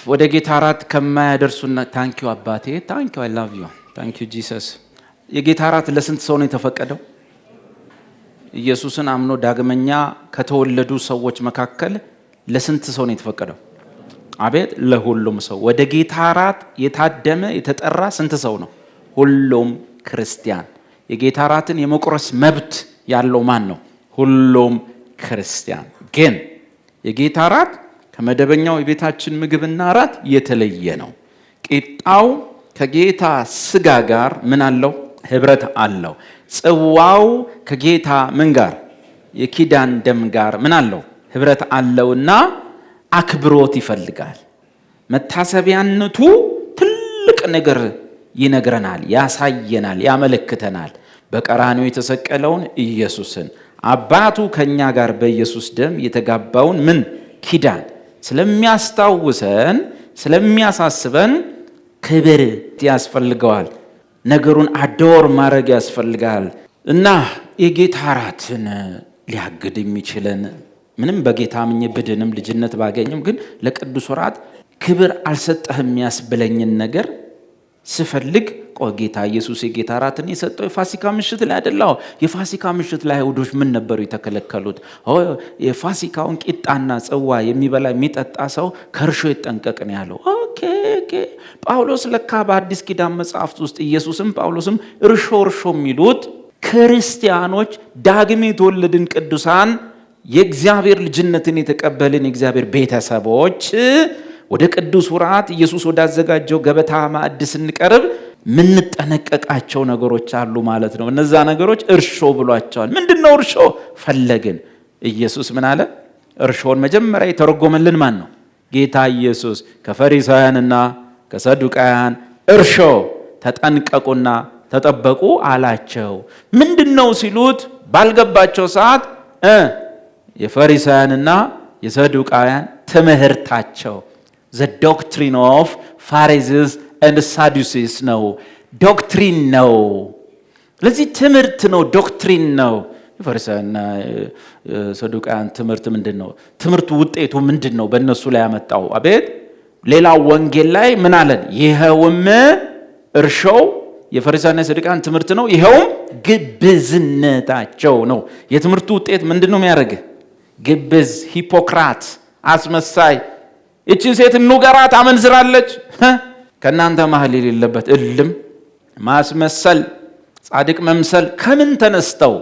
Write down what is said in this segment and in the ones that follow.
ወደ ጌታ ራት ከማያደርሱና ታንኪዩ አባቴ ታንኪዩ አይ ላቭ ዩ ታንኪዩ ጂሰስ የጌታ ራት ለስንት ሰው ነው የተፈቀደው? ኢየሱስን አምኖ ዳግመኛ ከተወለዱ ሰዎች መካከል ለስንት ሰው ነው የተፈቀደው? አቤት ለሁሉም ሰው። ወደ ጌታ ራት የታደመ የተጠራ ስንት ሰው ነው? ሁሉም ክርስቲያን። የጌታ ራትን የመቁረስ መብት ያለው ማን ነው? ሁሉም ክርስቲያን። ግን የጌታ ራት ከመደበኛው የቤታችን ምግብና ራት የተለየ ነው። ቂጣው ከጌታ ስጋ ጋር ምን አለው? ህብረት አለው። ጽዋው ከጌታ ምን ጋር? የኪዳን ደም ጋር ምን አለው? ህብረት አለውና አክብሮት ይፈልጋል። መታሰቢያነቱ ትልቅ ነገር ይነግረናል፣ ያሳየናል፣ ያመለክተናል። በቀራንዮ የተሰቀለውን ኢየሱስን አባቱ ከኛ ጋር በኢየሱስ ደም የተጋባውን ምን ኪዳን ስለሚያስታውሰን ስለሚያሳስበን ክብር ያስፈልገዋል። ነገሩን አዶር ማድረግ ያስፈልጋል። እና የጌታ ራትን ሊያግድ የሚችለን ምንም በጌታ አምኜ ብድንም ልጅነት ባገኝም ግን ለቅዱስ ራት ክብር አልሰጠህም ያስብለኝን ነገር ስፈልግ ጌታ ኢየሱስ የጌታ ራትን የሰጠው የፋሲካ ምሽት ላይ አይደለም። የፋሲካ ምሽት ላይ አይሁዶች ምን ነበሩ የተከለከሉት? የፋሲካውን ቂጣና ጽዋ የሚበላ የሚጠጣ ሰው ከእርሾ ይጠንቀቅ ነው ያለው። ኦኬ ጳውሎስ ለካ በአዲስ ኪዳን መጽሐፍት ውስጥ ኢየሱስም ጳውሎስም እርሾ የሚሉት ክርስቲያኖች ዳግም የተወለድን ቅዱሳን የእግዚአብሔር ልጅነትን የተቀበልን የእግዚአብሔር ቤተሰቦች ወደ ቅዱስ ራት ኢየሱስ ወዳዘጋጀው ገበታ ማዕድ ስንቀርብ ምንጠነቀቃቸው ነገሮች አሉ ማለት ነው። እነዛ ነገሮች እርሾ ብሏቸዋል። ምንድነው እርሾ? ፈለግን። ኢየሱስ ምን አለ? እርሾን መጀመሪያ የተረጎመልን ማን ነው? ጌታ ኢየሱስ። ከፈሪሳውያንና ከሰዱቃውያን እርሾ ተጠንቀቁና ተጠበቁ አላቸው። ምንድነው ሲሉት ባልገባቸው ሰዓት የፈሪሳውያንና የሰዱቃውያን ትምህርታቸው the doctrine of Pharisees and Sadducees ነው። ዶክትሪን ነው። ለዚህ ትምህርት ነው፣ ዶክትሪን ነው። የፈሪሳውያንና ሰዱቃውያን ትምህርት ምንድነው? ትምህርቱ ውጤቱ ምንድነው? በእነሱ ላይ ያመጣው አቤት። ሌላው ወንጌል ላይ ምን አለን? ይሄውም እርሾው የፈሪሳውያንና የሰዱቃውያን ትምህርት ነው። ይሄውም ግብዝነታቸው ነው። የትምህርቱ ውጤት ምንድነው የሚያደርግ? ግብዝ፣ ሂፖክራት፣ አስመሳይ። እቺን ሴት እንገራት አመንዝራለች። ከናንተ መሐል የሌለበት እልም ማስመሰል፣ ጻድቅ መምሰል ከምን ተነስተው?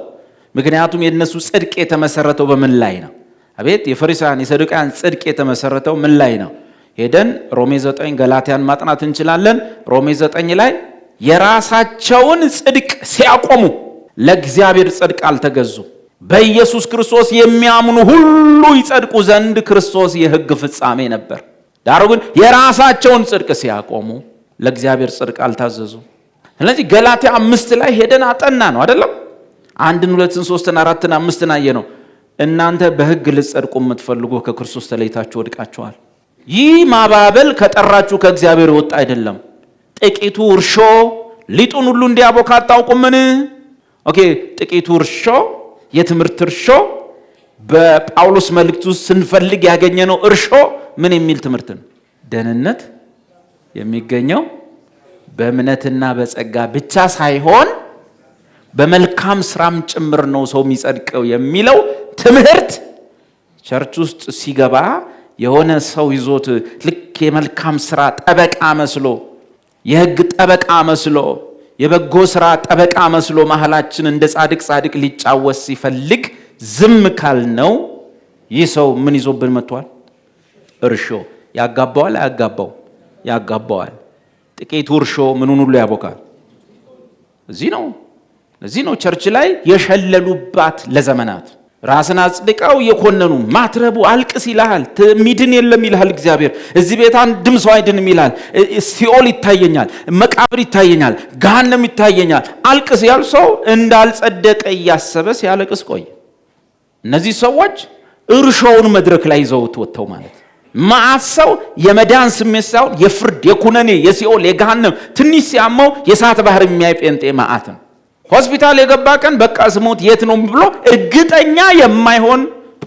ምክንያቱም የነሱ ጽድቅ የተመሰረተው በምን ላይ ነው? አቤት የፈሪሳውያን የሰዱቃውያን ጽድቅ የተመሰረተው ምን ላይ ነው? ሄደን ሮሜ 9 ገላትያን ማጥናት እንችላለን። ሮሜ 9 ላይ የራሳቸውን ጽድቅ ሲያቆሙ ለእግዚአብሔር ጽድቅ አልተገዙ። በኢየሱስ ክርስቶስ የሚያምኑ ሁሉ ይጸድቁ ዘንድ ክርስቶስ የሕግ ፍጻሜ ነበር። ዳሩ ግን የራሳቸውን ጽድቅ ሲያቆሙ ለእግዚአብሔር ጽድቅ አልታዘዙ። ስለዚህ ገላትያ 5 ላይ ሄደን አጠና ነው አይደለም? 1 2 3 4 5 አየ ነው። እናንተ በሕግ ልትጸድቁ የምትፈልጉ ከክርስቶስ ተለይታችሁ ወድቃችኋል። ይህ ማባበል ከጠራችሁ ከእግዚአብሔር ወጣ አይደለም። ጥቂቱ እርሾ ሊጡን ሁሉ እንዲያቦካ አታውቁምን? ኦኬ ጥቂቱ እርሾ የትምህርት እርሾ በጳውሎስ መልእክት ውስጥ ስንፈልግ ያገኘነው እርሾ ምን የሚል ትምህርት ነው? ደህንነት የሚገኘው በእምነትና በጸጋ ብቻ ሳይሆን በመልካም ስራም ጭምር ነው ሰው የሚጸድቀው የሚለው ትምህርት ቸርች ውስጥ ሲገባ የሆነ ሰው ይዞት ልክ የመልካም ስራ ጠበቃ መስሎ የሕግ ጠበቃ መስሎ የበጎ ስራ ጠበቃ መስሎ መሐላችን እንደ ጻድቅ ሊጫወት ሲፈልግ ዝም ካልነው ይህ ሰው ምን ይዞብን መጥቷል? እርሾ። ያጋባዋል አያጋባው? ያጋባዋል። ጥቂቱ እርሾ ምኑን ሁሉ ያቦካል። እዚህ ነው ቸርች ላይ የሸለሉባት ለዘመናት። ራስን አጽድቀው የኮነኑ ማትረቡ አልቅስ ይልሃል። ሚድን የለም ይልሃል እግዚአብሔር። እዚህ ቤት አንድም ሰው አይድንም ይልሃል። ሲኦል ይታየኛል፣ መቃብር ይታየኛል፣ ገሃነም ይታየኛል። አልቅስ ያል ሰው እንዳልጸደቀ እያሰበ ሲያለቅስ ቆይ። እነዚህ ሰዎች እርሾውን መድረክ ላይ ይዘውት ወጥተው ማለት ማአሰው የመዳን ስሜት ሳይሆን የፍርድ የኩነኔ የሲኦል የገሃነም ትንሽ ሲያመው የእሳት ባህር የሚያይ ጴንጤ ማአት ነው። ሆስፒታል የገባ ቀን በቃ ስሞት የት ነው ብሎ እርግጠኛ የማይሆን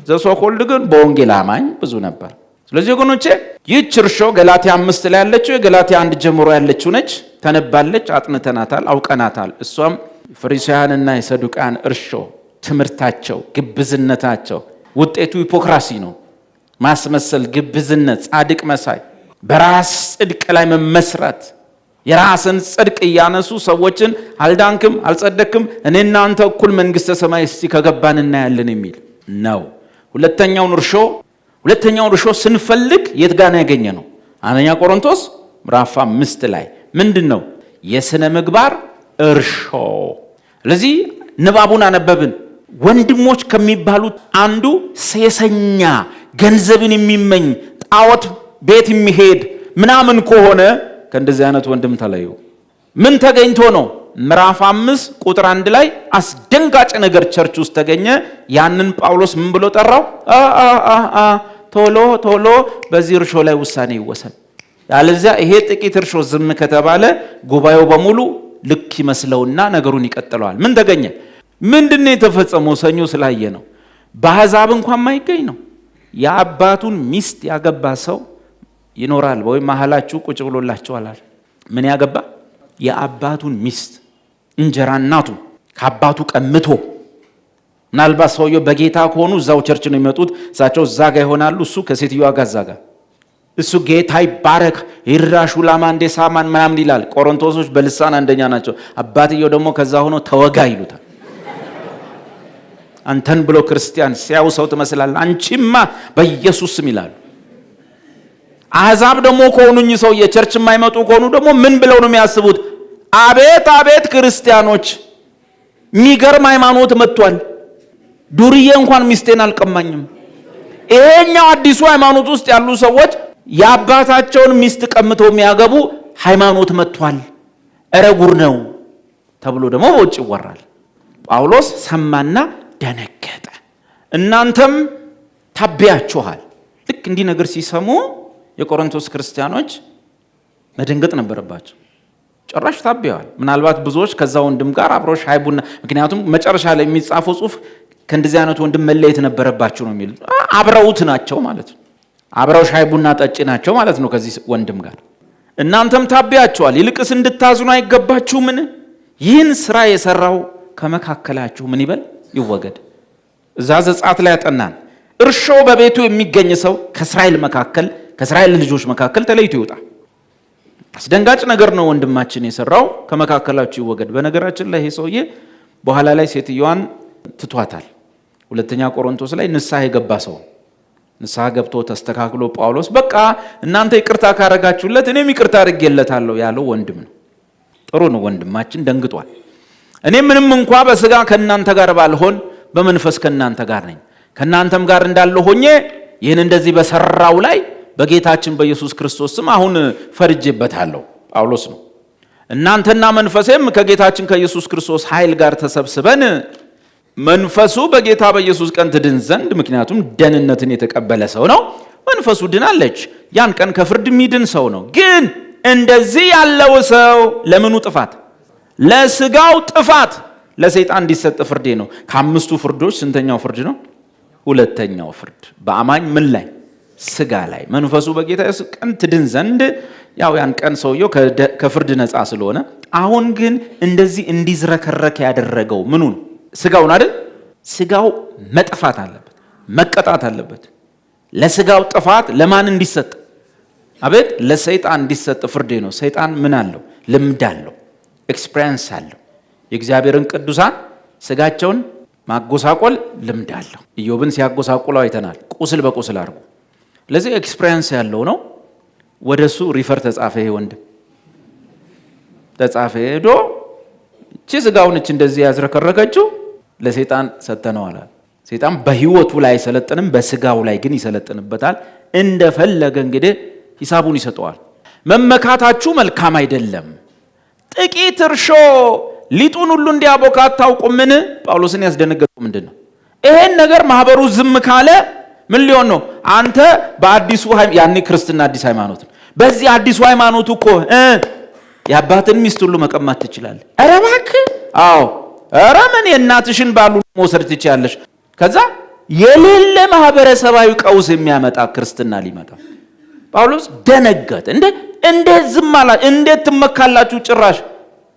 ዘሶኮልድ ግን በወንጌል አማኝ ብዙ ነበር። ስለዚህ ወገኖቼ ይህች እርሾ ገላትያ 5 ላይ ያለችው የገላትያ 1 ጀምሮ ያለችው ነች። ተነባለች፣ አጥንተናታል፣ አውቀናታል። እሷም ፈሪሳውያንና የሰዱቃን እርሾ ትምህርታቸው፣ ግብዝነታቸው ውጤቱ ሂፖክራሲ ነው። ማስመሰል፣ ግብዝነት፣ ጻድቅ መሳይ፣ በራስ ጽድቅ ላይ መመስረት፣ የራስን ጽድቅ እያነሱ ሰዎችን አልዳንክም፣ አልጸደክም፣ እኔና አንተ እኩል መንግስተ ሰማይ እስቲ ከገባን እናያለን የሚል ነው። ሁለተኛውን እርሾ ስንፈልግ የት ጋር ነው ያገኘ ነው? አንደኛ ቆሮንቶስ ምዕራፍ 5 ላይ ምንድነው? የሥነ ምግባር እርሾ። ስለዚህ ንባቡን አነበብን። ወንድሞች ከሚባሉት አንዱ ሴሰኛ፣ ገንዘብን የሚመኝ፣ ጣዖት ቤት የሚሄድ ምናምን ከሆነ ከእንደዚህ አይነት ወንድም ተለዩ። ምን ተገኝቶ ነው? ምዕራፍ 5 ቁጥር 1 ላይ አስደንጋጭ ነገር ቸርች ውስጥ ተገኘ። ያንን ጳውሎስ ምን ብሎ ጠራው? ቶሎ በዚህ እርሾ ላይ ውሳኔ ይወሰን፣ ያለዚያ ይሄ ጥቂት እርሾ ዝም ከተባለ ጉባኤው በሙሉ ልክ ይመስለውና ነገሩን ይቀጥለዋል። ምን ተገኘ? ምንድነው የተፈጸመው? ሰኞ ስላየ ነው። በአሕዛብ እንኳን ማይገኝ ነው። የአባቱን ሚስት ያገባ ሰው ይኖራል ወይ? መሐላችሁ ቁጭ ብሎላችኋል። ምን ያገባ? የአባቱን ሚስት እንጀራ እናቱ ከአባቱ ቀምቶ። ምናልባት ሰውየው በጌታ ከሆኑ እዛው ቸርች ነው የሚመጡት፣ እሳቸው እዛ ጋር ይሆናሉ፣ እሱ ከሴትዮዋ ጋር እዛ ጋር። እሱ ጌታ ይባረክ ይራሹ ላማንዴ ሳማን ምናምን ይላል። ቆሮንቶሶች በልሳን አንደኛ ናቸው። አባትየው ደግሞ ከዛ ሆኖ ተወጋ ይሉታል። አንተን ብሎ ክርስቲያን ሲያው ሰው ትመስላለህ፣ አንቺማ በኢየሱስ ስም ይላሉ። አሕዛብ ደግሞ ከሆኑኝ ሰው የቸርች የማይመጡ ከሆኑ ደግሞ ምን ብለው ነው የሚያስቡት? አቤት ክርስቲያኖች የሚገርም ሃይማኖት መጥቷል፣ ዱርዬ እንኳን ሚስቴን አልቀማኝም። ይሄኛው አዲሱ ሃይማኖት ውስጥ ያሉ ሰዎች የአባታቸውን ሚስት ቀምተው የሚያገቡ ሃይማኖት መጥቷል፣ እረ ጉር ነው ተብሎ ደግሞ በውጭ ይወራል። ጳውሎስ ሰማና ደነገጠ። እናንተም ታቢያችኋል። ልክ እንዲህ ነገር ሲሰሙ የቆሮንቶስ ክርስቲያኖች መደንገጥ ነበረባቸው። ጭራሽ ታቢያዋል። ምናልባት ብዙዎች ከዛ ወንድም ጋር አብረው ሻይ ቡና፣ ምክንያቱም መጨረሻ ላይ የሚጻፈው ጽሑፍ ከእንደዚህ አይነት ወንድም መለየት ነበረባቸው ነው የሚል። አብረውት ናቸው ማለት ነው። አብረው ሻይ ቡና ጠጪ ናቸው ማለት ነው ከዚህ ወንድም ጋር። እናንተም ታቢያችኋል፣ ይልቅስ እንድታዝኑ አይገባችሁምን? ይህን ስራ የሰራው ከመካከላችሁ ምን ይበል? ይወገድ። እዛ ዘጸአት ላይ ያጠናን። እርሾ በቤቱ የሚገኝ ሰው ከእስራኤል ልጆች መካከል ተለይቶ ይውጣ። አስደንጋጭ ነገር ነው ወንድማችን የሰራው። ከመካከላችሁ ይወገድ። በነገራችን ላይ ይሄ ሰውዬ በኋላ ላይ ሴትዮዋን ትቷታል። ሁለተኛ ቆሮንቶስ ላይ ንስሐ የገባ ሰው፣ ንስሐ ገብቶ ተስተካክሎ ጳውሎስ በቃ እናንተ ይቅርታ ካረጋችሁለት እኔም ይቅርታ አድርጌለታለሁ ያለው ወንድም ነው። ጥሩ ነው። ወንድማችን ደንግጧል። እኔ ምንም እንኳ በስጋ ከእናንተ ጋር ባልሆን በመንፈስ ከእናንተ ጋር ነኝ፣ ከእናንተም ጋር እንዳለው ሆኜ ይህን እንደዚህ በሰራው ላይ በጌታችን በኢየሱስ ክርስቶስ ስም አሁን ፈርጄበታለሁ። ጳውሎስ ነው። እናንተና መንፈሴም ከጌታችን ከኢየሱስ ክርስቶስ ኃይል ጋር ተሰብስበን መንፈሱ በጌታ በኢየሱስ ቀን ትድን ዘንድ፣ ምክንያቱም ደህንነትን የተቀበለ ሰው ነው፣ መንፈሱ ድናለች። ያን ቀን ከፍርድ የሚድን ሰው ነው። ግን እንደዚህ ያለው ሰው ለምኑ ጥፋት? ለስጋው ጥፋት ለሰይጣን እንዲሰጥ ፍርዴ ነው። ከአምስቱ ፍርዶች ስንተኛው ፍርድ ነው? ሁለተኛው ፍርድ በአማኝ ምን ላይ? ስጋ ላይ። መንፈሱ በጌታ ቀን ትድን ዘንድ፣ ያው ያን ቀን ሰውየው ከፍርድ ነፃ ስለሆነ፣ አሁን ግን እንደዚህ እንዲዝረከረክ ያደረገው ምኑ ነው? ስጋውን አይደል? ስጋው መጥፋት አለበት፣ መቀጣት አለበት። ለስጋው ጥፋት ለማን እንዲሰጥ? አቤት ለሰይጣን እንዲሰጥ ፍርዴ ነው። ሰይጣን ምን አለው? ልምድ አለው፣ ኤክስፒሪየንስ አለው። የእግዚአብሔርን ቅዱሳን ስጋቸውን ማጎሳቆል ልምድ አለው። ኢዮብን ሲያጎሳቁለው አይተናል፣ ቁስል በቁስል አድርጎ። ለዚህ ኤክስፒሪየንስ ያለው ነው። ወደሱ ሪፈር ተጻፈ። ይሄ ወንድም ተጻፈ ሄዶ እቺ ስጋውን እቺ እንደዚህ ያዝረከረከችው ለሰይጣን ሰተነዋል። ሰይጣን በህይወቱ ላይ አይሰለጥንም፣ በስጋው ላይ ግን ይሰለጥንበታል። እንደፈለገ እንግዲህ ሂሳቡን ይሰጠዋል። መመካታችሁ መልካም አይደለም። ጥቂት እርሾ ሊጡን ሁሉ እንዲያቦካ አታውቁምን? ጳውሎስን ያስደነገጠው ምንድን ነው? ይሄን ነገር ማህበሩ ዝም ካለ ምን ሊሆን ነው? አንተ በአዲሱ ያኔ ክርስትና አዲስ ሃይማኖት ነው። በዚህ አዲሱ ሃይማኖት እኮ የአባትን ሚስት ሁሉ መቀማት ትችላለህ። ኧረ እባክህ! አዎ፣ ኧረ ምን የእናትሽን ባሉ መውሰድ ትችያለሽ። ከዛ የሌለ ማህበረሰባዊ ቀውስ የሚያመጣ ክርስትና ሊመጣ ጳውሎስ ደነገጠ። እንዴት ዝም አላችሁ? እንዴት ትመካላችሁ? ጭራሽ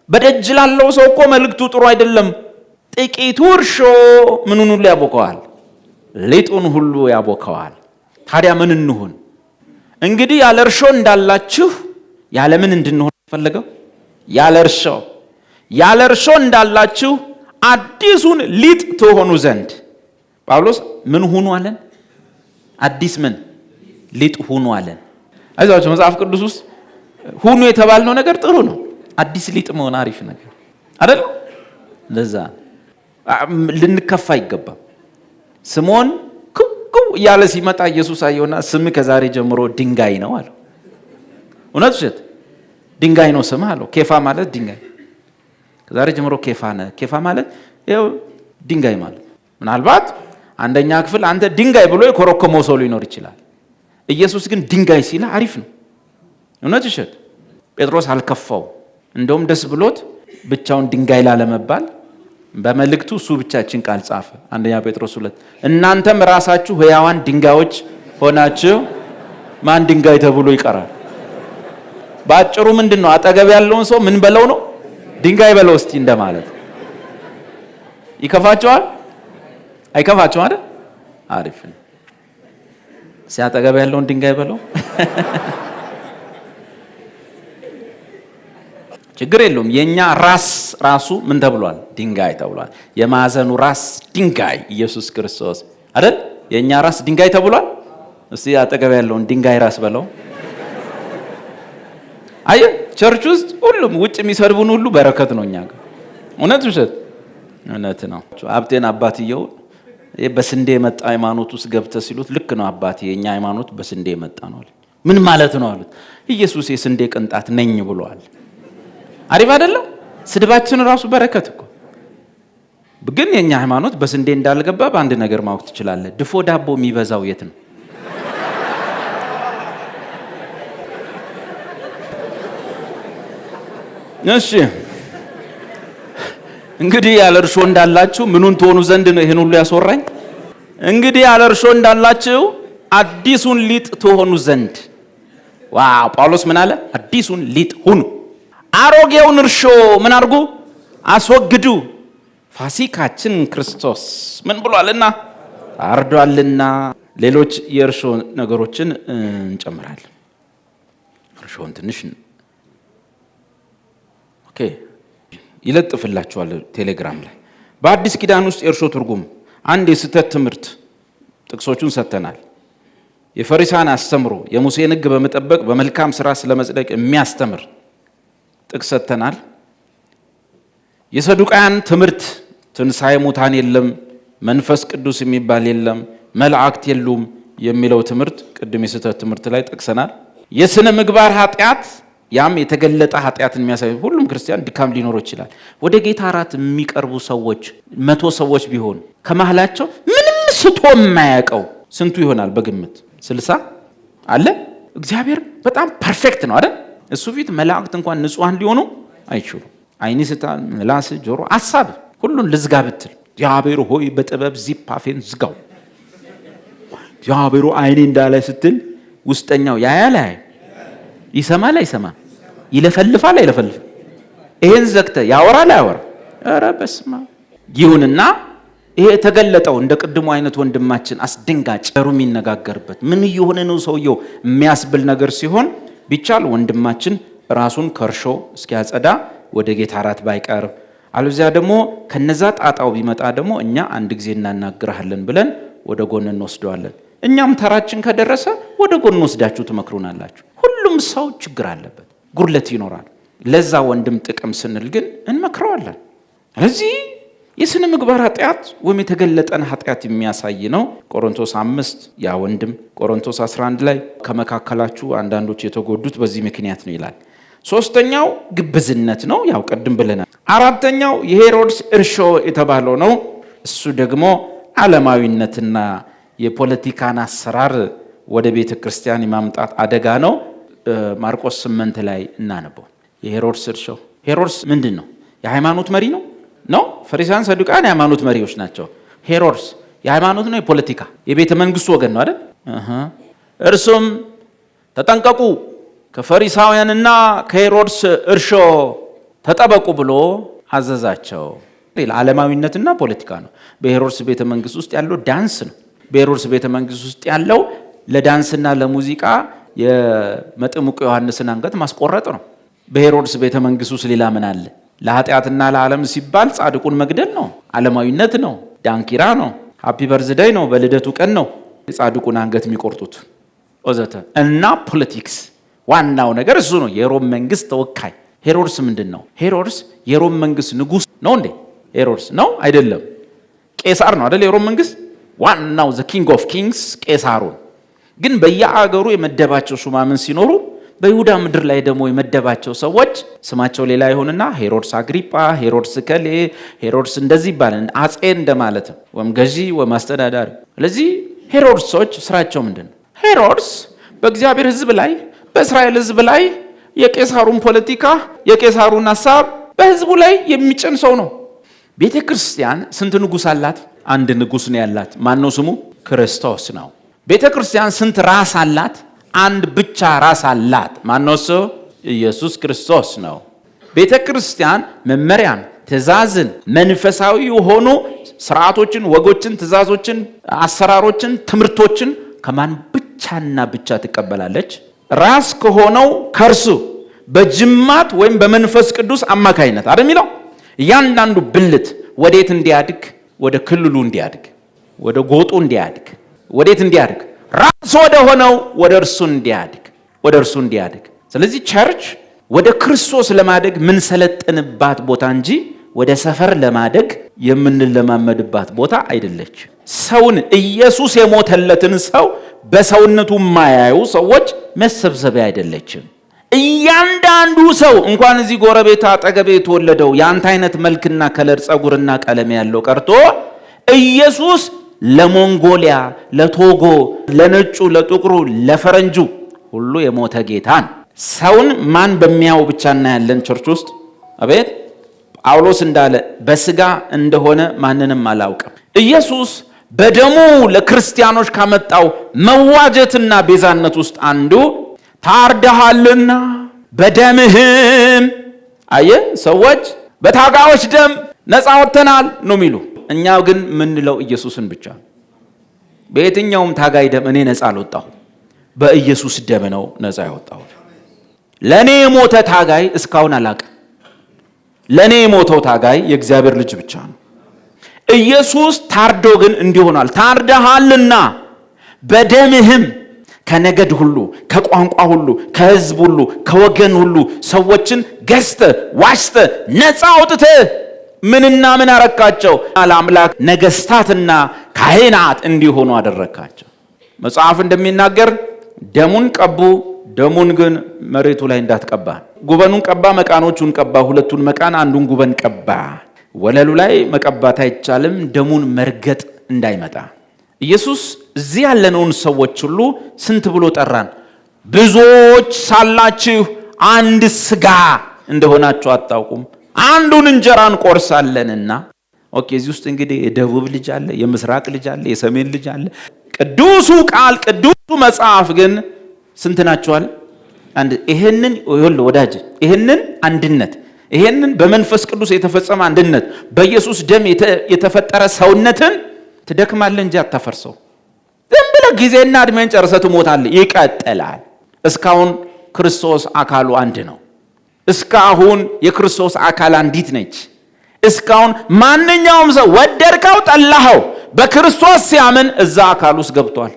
በደጅ ላለው ሰው እኮ መልእክቱ ጥሩ አይደለም። ጥቂቱ እርሾ ምኑን ሁሉ ያቦከዋል፣ ሊጡን ሁሉ ያቦከዋል። ታዲያ ምን እንሁን? እንግዲህ ያለ እርሾ እንዳላችሁ ያለ ምን እንድንሆን ፈለገው? ያለ እርሾ እንዳላችሁ አዲሱን ሊጥ ትሆኑ ዘንድ ጳውሎስ ምን ሁኑ አለን? አዲስ ምን ሊጥ ሁኑ አለን። አይዟችሁ መጽሐፍ ቅዱስ ውስጥ ሁኑ የተባልነው ነገር ጥሩ ነው። አዲስ ሊጥ መሆን አሪፍ ነገር አይደል? ለዛ ልንከፋ አይገባም። ስምዖን ኩኩ እያለ ሲመጣ ኢየሱስ አየውና ስም ከዛሬ ጀምሮ ድንጋይ ነው አለው። እውነት ውሸት? ድንጋይ ነው ስም አለው። ኬፋ ማለት ድንጋይ፣ ከዛሬ ጀምሮ ኬፋ ነህ። ኬፋ ማለት ያው ድንጋይ ማለት። ምናልባት አንደኛ ክፍል አንተ ድንጋይ ብሎ የኮረኮመው ሰው ሊኖር ይችላል። ኢየሱስ ግን ድንጋይ ሲል አሪፍ ነው። እውነት ውሸት? ጴጥሮስ አልከፋው። እንደውም ደስ ብሎት ብቻውን ድንጋይ ላለመባል በመልእክቱ እሱ ብቻችን ቃል ጻፈ። አንደኛ ጴጥሮስ 2 እናንተም ራሳችሁ ሕያዋን ድንጋዮች ሆናችሁ ማን ድንጋይ ተብሎ ይቀራል? ባጭሩ ምንድነው? አጠገብ ያለውን ሰው ምን በለው ነው? ድንጋይ በለው እስቲ እንደማለት። ይከፋቸዋል? አይከፋቸውም አይደል? አሪፍ ነው። ሲያጠገብ ያለውን ድንጋይ በለው። ችግር የለውም። የኛ ራስ ራሱ ምን ተብሏል? ድንጋይ ተብሏል። የማዕዘኑ ራስ ድንጋይ ኢየሱስ ክርስቶስ አይደል? የኛ ራስ ድንጋይ ተብሏል። እስቲ አጠገብ ያለውን ድንጋይ ራስ በለው። አየ ቸርች ውስጥ ሁሉም ውጭ የሚሰድቡን ሁሉ በረከት ነው እኛ ጋር። እውነት ውሸት? እውነት ነው። ሀብቴን አባትየው በስንዴ የመጣ ሃይማኖት ውስጥ ገብተህ ሲሉት ልክ ነው አባቴ፣ የኛ ሃይማኖት በስንዴ የመጣ ነው አለ። ምን ማለት ነው አሉት። ኢየሱስ የስንዴ ቅንጣት ነኝ ብሏል። አሪፍ አይደለም? ስድባችን ራሱ በረከት እኮ። ግን የኛ ሃይማኖት በስንዴ እንዳልገባ በአንድ ነገር ማወቅ ትችላለህ። ድፎ ዳቦ የሚበዛው የት ነው? እሺ እንግዲህ ያለ እርሾ እንዳላችሁ ምኑን ትሆኑ ዘንድ ነው ይሄን ሁሉ ያስወራኝ? እንግዲህ ያለ እርሾ እንዳላችሁ አዲሱን ሊጥ ትሆኑ ዘንድ። ዋው! ጳውሎስ ምን አለ? አዲሱን ሊጥ ሁኑ። አሮጌውን እርሾ ምን አድርጉ? አስወግዱ። ፋሲካችን ክርስቶስ ምን ብሏልና? አርዷልና። ሌሎች የእርሾ ነገሮችን እንጨምራለን። እርሾን ትንሽ ኦኬ ይለጥፍላችኋል ቴሌግራም ላይ። በአዲስ ኪዳን ውስጥ የእርሾ ትርጉም አንድ የስህተት ትምህርት ጥቅሶቹን ሰጥተናል። የፈሪሳውያን አስተምሮ የሙሴን ሕግ በመጠበቅ በመልካም ስራ ስለመጽደቅ የሚያስተምር ጥቅስ ሰጥተናል። የሰዱቃውያን ትምህርት ትንሣኤ ሙታን የለም፣ መንፈስ ቅዱስ የሚባል የለም፣ መላእክት የሉም የሚለው ትምህርት ቅድም የስህተት ትምህርት ላይ ጠቅሰናል። የስነ ምግባር ኃጢአት ያም የተገለጠ ኃጢአትን የሚያሳይ ሁሉም ክርስቲያን ድካም ሊኖረው ይችላል። ወደ ጌታ እራት የሚቀርቡ ሰዎች 100 ሰዎች ቢሆን ከመሃላቸው ምንም ስቶ የማያውቀው ስንቱ ይሆናል? በግምት 60 አለ። እግዚአብሔር በጣም ፐርፌክት ነው አይደል? እሱ ፊት መላእክት እንኳን ንጹሃን ሊሆኑ አይችሉም። አይኒ ስታን፣ ምላስ፣ ጆሮ፣ ሐሳብ ሁሉን ልዝጋ ብትል እግዚአብሔር ሆይ በጥበብ ዚፕ አፌን ዝጋው። እግዚአብሔር አይኔ እንዳለ ስትል ውስጠኛው ያያል፣ ይሰማል፣ አይሰማም፣ ይለፈልፋል፣ አይለፈልፍም። ይሄን ዘግተ ያወራል፣ አያወራ። ኧረ በስመ አብ ይሁንና ይሄ የተገለጠው እንደ ቅድሙ አይነት ወንድማችን አስደንጋጭ ሩ የሚነጋገርበት ምን እየሆነ ነው ሰውየው የሚያስብል ነገር ሲሆን ቢቻል ወንድማችን ራሱን ከርሾ እስኪያጸዳ ወደ ጌታ እራት ባይቀርብ፣ አለዚያ ደግሞ ከነዛ ጣጣው ቢመጣ ደግሞ እኛ አንድ ጊዜ እናናግርሃለን ብለን ወደ ጎን እንወስደዋለን። እኛም ተራችን ከደረሰ ወደ ጎን ወስዳችሁ ትመክሩናላችሁ። ሁሉም ሰው ችግር አለበት፣ ጉድለት ይኖራል። ለዛ ወንድም ጥቅም ስንል ግን እንመክረዋለን። ስለዚህ የስነ ምግባር ኃጢአት ወይም የተገለጠን ኃጢአት የሚያሳይ ነው። ቆሮንቶስ 5 ያ ወንድም ቆሮንቶስ 11 ላይ ከመካከላችሁ አንዳንዶች የተጎዱት በዚህ ምክንያት ነው ይላል። ሶስተኛው ግብዝነት ነው፣ ያው ቀደም ብለናል። አራተኛው የሄሮድስ እርሾ የተባለው ነው። እሱ ደግሞ ዓለማዊነትና የፖለቲካን አሰራር ወደ ቤተ ክርስቲያን የማምጣት አደጋ ነው። ማርቆስ 8 ላይ እናነበው። የሄሮድስ እርሾ። ሄሮድስ ምንድን ነው? የሃይማኖት መሪ ነው። ፈሪሳውያን ሰዱቃውያን የሃይማኖት መሪዎች ናቸው። ሄሮድስ የሃይማኖት ነው የፖለቲካ የቤተ መንግስቱ ወገን ነው አይደል? እርሱም ተጠንቀቁ ከፈሪሳውያንና ከሄሮድስ እርሾ ተጠበቁ ብሎ አዘዛቸው። ዓለማዊነትና ፖለቲካ ነው። በሄሮድስ ቤተ መንግስት ውስጥ ያለው ዳንስ ነው። በሄሮድስ ቤተ መንግስት ውስጥ ያለው ለዳንስና ለሙዚቃ የመጥምቁ ዮሐንስን አንገት ማስቆረጥ ነው። በሄሮድስ ቤተ መንግስት ውስጥ ሌላ ምን አለ? ለኃጢአትና ለዓለም ሲባል ጻድቁን መግደል ነው። ዓለማዊነት ነው። ዳንኪራ ነው። ሃፒ በርዝደይ ነው። በልደቱ ቀን ነው የጻድቁን አንገት የሚቆርጡት ወዘተ። እና ፖለቲክስ ዋናው ነገር እሱ ነው። የሮም መንግስት ተወካይ ሄሮድስ ምንድን ነው? ሄሮድስ የሮም መንግስት ንጉስ ነው እንዴ? ሄሮድስ ነው አይደለም? ቄሳር ነው አይደል? የሮም መንግስት ዋናው ዘ ኪንግ ኦፍ ኪንግስ ቄሳሩን ግን በየአገሩ የመደባቸው ሹማምን ሲኖሩ በይሁዳ ምድር ላይ ደግሞ የመደባቸው ሰዎች ስማቸው ሌላ ይሆንና ሄሮድስ አግሪጳ፣ ሄሮድስ ከሌ፣ ሄሮድስ እንደዚህ ይባላል። አጼ እንደማለት ነው፣ ወይም ገዢ ወይም አስተዳዳሪ። ስለዚህ ሄሮድሶች ስራቸው ምንድን ነው? ሄሮድስ በእግዚአብሔር ህዝብ ላይ በእስራኤል ህዝብ ላይ የቄሳሩን ፖለቲካ የቄሳሩን ሐሳብ በህዝቡ ላይ የሚጭን ሰው ነው። ቤተ ክርስቲያን ስንት ንጉስ አላት? አንድ ንጉስ ነው ያላት። ማን ነው ስሙ? ክርስቶስ ነው። ቤተ ክርስቲያን ስንት ራስ አላት? አንድ ብቻ ራስ አላት። ማን ነው እሱ? ኢየሱስ ክርስቶስ ነው። ቤተ ክርስቲያን መመሪያን፣ ትእዛዝን፣ መንፈሳዊ የሆኑ ስርዓቶችን፣ ወጎችን፣ ትእዛዞችን፣ አሰራሮችን፣ ትምህርቶችን ከማን ብቻና ብቻ ትቀበላለች? ራስ ከሆነው ከርሱ በጅማት ወይም በመንፈስ ቅዱስ አማካይነት አይደል የሚለው። እያንዳንዱ ብልት ወዴት እንዲያድግ? ወደ ክልሉ እንዲያድግ፣ ወደ ጎጡ እንዲያድግ። ወዴት እንዲያድግ? ራስ ወደ ሆነው ወደ እርሱ እንዲያድግ፣ ወደ እርሱ እንዲያድግ። ስለዚህ ቸርች ወደ ክርስቶስ ለማደግ ምን ሰለጥንባት ቦታ እንጂ ወደ ሰፈር ለማደግ የምንለማመድባት ቦታ አይደለች። ሰውን ኢየሱስ የሞተለትን ሰው በሰውነቱ የማያዩ ሰዎች መሰብሰቢያ አይደለችም። እያንዳንዱ ሰው እንኳን እዚህ ጎረቤት አጠገቤ የተወለደው የአንተ አይነት መልክና ከለር ጸጉርና ቀለም ያለው ቀርቶ ኢየሱስ ለሞንጎሊያ፣ ለቶጎ፣ ለነጩ፣ ለጥቁሩ፣ ለፈረንጁ ሁሉ የሞተ ጌታን ሰውን ማን በሚያው ብቻ እናያለን ቸርች ውስጥ። አቤት ጳውሎስ እንዳለ በስጋ እንደሆነ ማንንም አላውቅም። ኢየሱስ በደሙ ለክርስቲያኖች ካመጣው መዋጀትና ቤዛነት ውስጥ አንዱ ታርደሃልና በደምህም አየ ሰዎች በታጋዮች ደም ነፃ ወጥተናል ነው የሚሉ። እኛ ግን ምንለው ኢየሱስን ብቻ። በየትኛውም ታጋይ ደም እኔ ነፃ አልወጣሁ፣ በኢየሱስ ደም ነው ነፃ ያወጣሁ። ለኔ የሞተ ታጋይ እስካሁን አላውቅም። ለኔ የሞተው ታጋይ የእግዚአብሔር ልጅ ብቻ ነው። ኢየሱስ ታርዶ ግን እንዲሆናል። ታርደሃልና በደምህም ከነገድ ሁሉ፣ ከቋንቋ ሁሉ፣ ከህዝብ ሁሉ፣ ከወገን ሁሉ ሰዎችን ገዝተ ዋሽተ ነፃ አውጥተ ምንና ምን አረካቸው? ለአምላክ ነገስታትና ካህናት እንዲሆኑ አደረካቸው። መጽሐፍ እንደሚናገር ደሙን ቀቡ፣ ደሙን ግን መሬቱ ላይ እንዳትቀባ። ጉበኑን ቀባ፣ መቃኖቹን ቀባ፣ ሁለቱን መቃን አንዱን ጉበን ቀባ። ወለሉ ላይ መቀባት አይቻልም፣ ደሙን መርገጥ እንዳይመጣ። ኢየሱስ እዚህ ያለነውን ሰዎች ሁሉ ስንት ብሎ ጠራን? ብዙዎች ሳላችሁ አንድ ስጋ እንደሆናችሁ አታውቁም፣ አንዱን እንጀራ እንቆርሳለንና። ኦኬ፣ እዚህ ውስጥ እንግዲህ የደቡብ ልጅ አለ፣ የምስራቅ ልጅ አለ፣ የሰሜን ልጅ አለ። ቅዱሱ ቃል ቅዱሱ መጽሐፍ ግን ስንት ናቸዋል? አንድ። ይሄንን ወዳጅ፣ ይሄንን አንድነት፣ ይሄንን በመንፈስ ቅዱስ የተፈጸመ አንድነት፣ በኢየሱስ ደም የተፈጠረ ሰውነትን ትደክማለህ እንጂ አታፈርሰው። ዝም ብለህ ጊዜና እድሜን ጨርሰህ ትሞታለህ። ይቀጥላል። እስካሁን ክርስቶስ አካሉ አንድ ነው። እስካሁን የክርስቶስ አካል አንዲት ነች። እስካሁን ማንኛውም ሰው ወደድከው ጠላኸው በክርስቶስ ሲያምን እዛ አካል ውስጥ ገብቷል።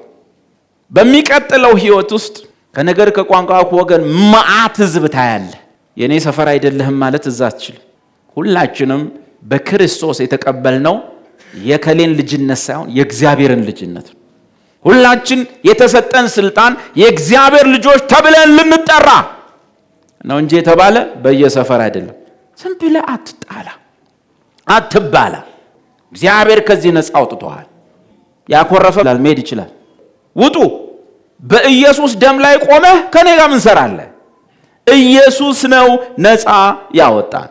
በሚቀጥለው ህይወት ውስጥ ከነገር ከቋንቋ ከወገን መዓት ህዝብ ታያለህ። የኔ ሰፈር አይደለህም ማለት እዛ አትችልም። ሁላችንም በክርስቶስ የተቀበልነው የከሌን ልጅነት ሳይሆን የእግዚአብሔርን ልጅነት። ሁላችን የተሰጠን ስልጣን የእግዚአብሔር ልጆች ተብለን ልንጠራ ነው እንጂ የተባለ በየሰፈር አይደለም። ዝም ብለህ አትጣላ፣ አትባላ። እግዚአብሔር ከዚህ ነፃ አውጥቷል። ያኮረፈ መሄድ ይችላል። ውጡ። በኢየሱስ ደም ላይ ቆመህ ከኔ ጋር ምን ሰራለህ? ኢየሱስ ነው ነፃ ያወጣን።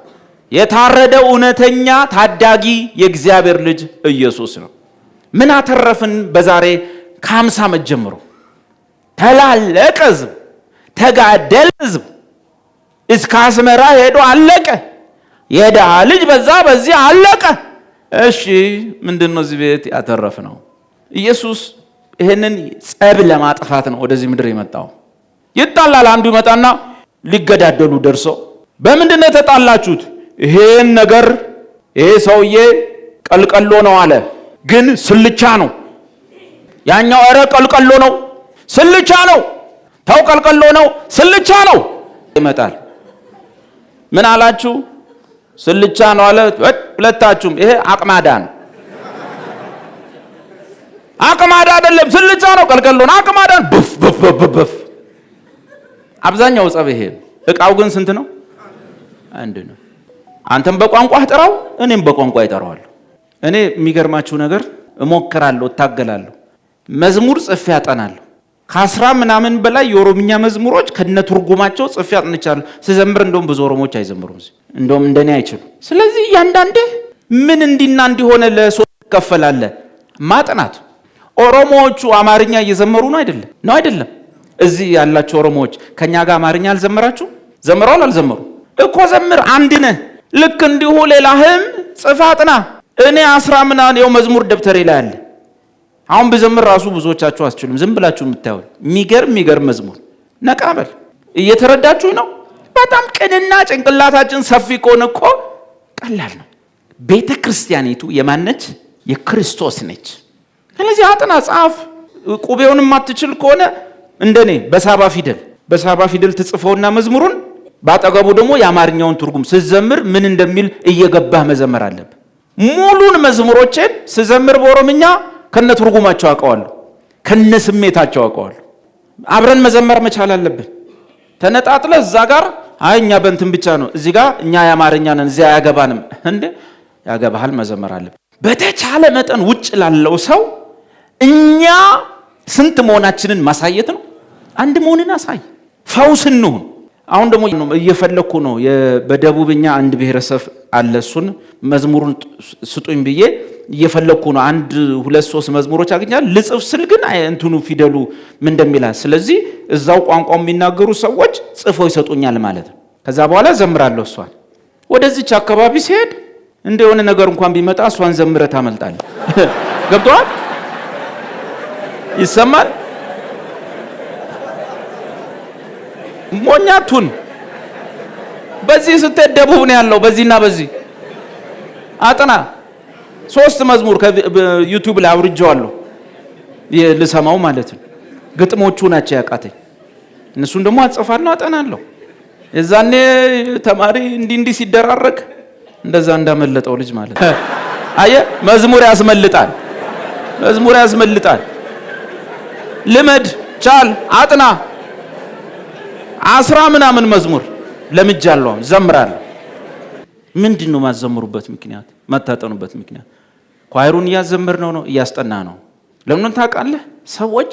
የታረደው እውነተኛ ታዳጊ የእግዚአብሔር ልጅ ኢየሱስ ነው። ምን አተረፍን? በዛሬ ከ50 ዓመት ጀምሮ ተላለቀ ህዝብ፣ ተጋደለ ህዝብ፣ እስከ አስመራ ሄዶ አለቀ። የድሃ ልጅ በዛ በዚህ አለቀ። እሺ ምንድነው እዚህ ቤት ያተረፍነው? ኢየሱስ ይሄንን ጸብ ለማጥፋት ነው ወደዚህ ምድር የመጣው። ይጣላል። አንዱ ይመጣና ሊገዳደሉ ደርሶ በምንድነው የተጣላችሁት? ይሄን ነገር ይሄ ሰውዬ ቀልቀሎ ነው አለ፣ ግን ስልቻ ነው። ያኛው ኧረ ቀልቀሎ ነው ስልቻ ነው፣ ተው ቀልቀሎ ነው ስልቻ ነው። ይመጣል። ምን አላችሁ? ስልቻ ነው አለ። ሁለታችሁም ይሄ አቅማዳ ነው። አቅማዳ አይደለም ስልቻ ነው፣ ቀልቀሎ ነው። አቅማዳ ብፍ ብፍ ብፍ። አብዛኛው ጸብ ይሄ። እቃው ግን ስንት ነው? አንድ ነው። አንተም በቋንቋህ ጥራው፣ እኔም በቋንቋ ይጠራዋለሁ። እኔ የሚገርማችሁ ነገር እሞክራለሁ፣ እታገላለሁ። መዝሙር ጽፌ ያጠናለሁ። ከ10 ምናምን በላይ የኦሮምኛ መዝሙሮች ከነትርጉማቸው ጽፌ አጥንቻለሁ። ስዘምር እንደውም ብዙ ኦሮሞዎች አይዘምሩም፣ እንደውም እንደኔ አይችሉም። ስለዚህ እያንዳንዴ ምን እንዲና እንዲሆነ ለሶስት ይከፈላል ማጥናት። ኦሮሞዎቹ አማርኛ እየዘመሩ ነው አይደለም? እዚህ ያላችሁ ኦሮሞዎች ከኛ ጋር አማርኛ አልዘመራችሁ? ዘምረዋል አልዘመሩ? እኮ ዘምር፣ አንድ ነህ። ልክ እንዲሁ ሌላህም ጽፋ አጥና። እኔ 10 ምናምን የው መዝሙር ደብተሬ ላይ አለ። አሁን በዘምር ራሱ ብዙዎቻችሁ አስችሉም፣ ዝም ብላችሁ የምታዩት የሚገርም መዝሙር። ነቃበል። እየተረዳችሁ ነው? በጣም ቅንና ጭንቅላታችን ሰፊ ከሆነ እኮ ቀላል ነው። ቤተ ክርስቲያኒቱ የማነች? የክርስቶስ ነች። ስለዚህ አጥና፣ ጻፍ። ቁቤውን የማትችል ከሆነ እንደኔ በሳባ ፊደል ትጽፈውና መዝሙሩን ባጠገቡ ደግሞ የአማርኛውን ትርጉም ስዘምር ምን እንደሚል እየገባህ መዘመር አለብህ። ሙሉን መዝሙሮችን ስዘምር በኦሮምኛ ከነ ትርጉማቸው አውቀዋለሁ፣ ከነ ስሜታቸው አውቀዋለሁ። አብረን መዘመር መቻል አለብን። ተነጣጥለ እዛ ጋር አይ እኛ በእንትን ብቻ ነው፣ እዚህ ጋር እኛ የአማርኛ ነን፣ እዚያ አያገባንም። እንዴ ያገባሃል፣ መዘመር አለብን። በተቻለ መጠን ውጭ ላለው ሰው እኛ ስንት መሆናችንን ማሳየት ነው። አንድ መሆንን አሳይ፣ ፈውስ እንሁን። አሁን ደግሞ እየፈለኩ ነው። በደቡብኛ አንድ ብሔረሰብ አለ። እሱን መዝሙሩን ስጡኝ ብዬ እየፈለኩ ነው። 1 2 3 መዝሙሮች አግኛለሁ። ልጽፍ ስል ግን እንትኑ ፊደሉ ምን እንደሚላል፣ ስለዚህ እዛው ቋንቋው የሚናገሩ ሰዎች ጽፈው ይሰጡኛል ማለት ነው። ከዛ በኋላ ዘምራለሁ። እሷን ወደዚች አካባቢ ሲሄድ እንደሆነ ነገር እንኳን ቢመጣ እሷን ዘምረህ ታመልጣለህ። ገብቶሃል? ይሰማል? ሞኛቱን በዚህ ስትሄድ ደቡብ ነው ያለው፣ በዚህና በዚህ አጥና። 3 መዝሙር ከዩቲዩብ ላይ አውርጄዋለሁ ልሰማው ማለት ነው። ግጥሞቹ ናቸው ያቃተኝ፣ እነሱን ደግሞ አጽፋለሁ፣ አጠናለሁ። የዛኔ ተማሪ እንዲህ ሲደራረግ እንደዛ እንዳመለጠው ልጅ ማለት ነው። አየህ፣ መዝሙር ያስመልጣል። ልመድ፣ ቻል፣ አጥና። 10 ምናምን መዝሙር ለምጃለሁ፣ ዘምራለሁ። ምንድነው ማዘምሩበት ምክንያት? ማታጠኑበት ምክንያት? ኳይሩን እያዘመርነው ነው፣ እያስጠና ነው። ለምን ታውቃለህ? ሰዎች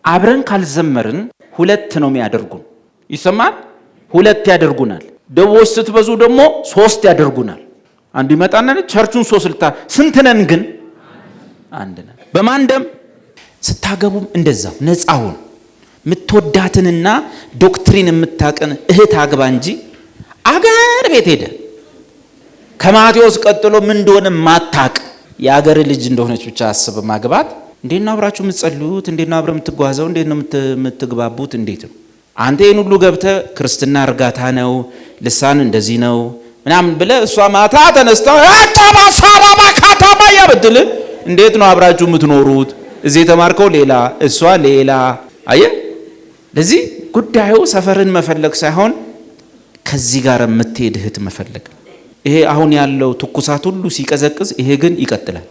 አብረን ካልዘመርን 2 ነው የሚያደርጉን። ይሰማል? 2 ያደርጉናል። ደቦች ስትበዙ ደግሞ 3 ያደርጉናል። አንዱ ይመጣና ቸርቹን 3 ስንት ነን ግን? 1 ነን። በማንደም ስታገቡም እንደዛው ነፃውን ምትወዳትንና ዶክትሪን የምታቀን እህት አግባ እንጂ አገር ቤት ሄደ ከማቴዎስ ቀጥሎ ምን እንደሆነ ማታቅ የአገር ልጅ እንደሆነች ብቻ አስብ ማግባት። እንዴት ነው አብራችሁ የምትጸልዩት? እንዴት ነው አብራችሁ የምትጓዘው? እንዴት ነው የምትግባቡት? እንዴት ነው? አንተ ይሄን ሁሉ ገብተህ ክርስትና እርጋታ ነው፣ ልሳን እንደዚህ ነው ምናምን ብለህ እሷ ማታ ተነስታው አጣባ ሳራባ ካታባ ያብትል እንዴት ነው አብራችሁ የምትኖሩት? እዚህ የተማርከው ሌላ፣ እሷ ሌላ። አየህ፣ ለዚህ ጉዳዩ ሰፈርን መፈለግ ሳይሆን ከዚህ ጋር የምትሄድ እህት መፈለግ። ይሄ አሁን ያለው ትኩሳት ሁሉ ሲቀዘቅዝ፣ ይሄ ግን ይቀጥላል።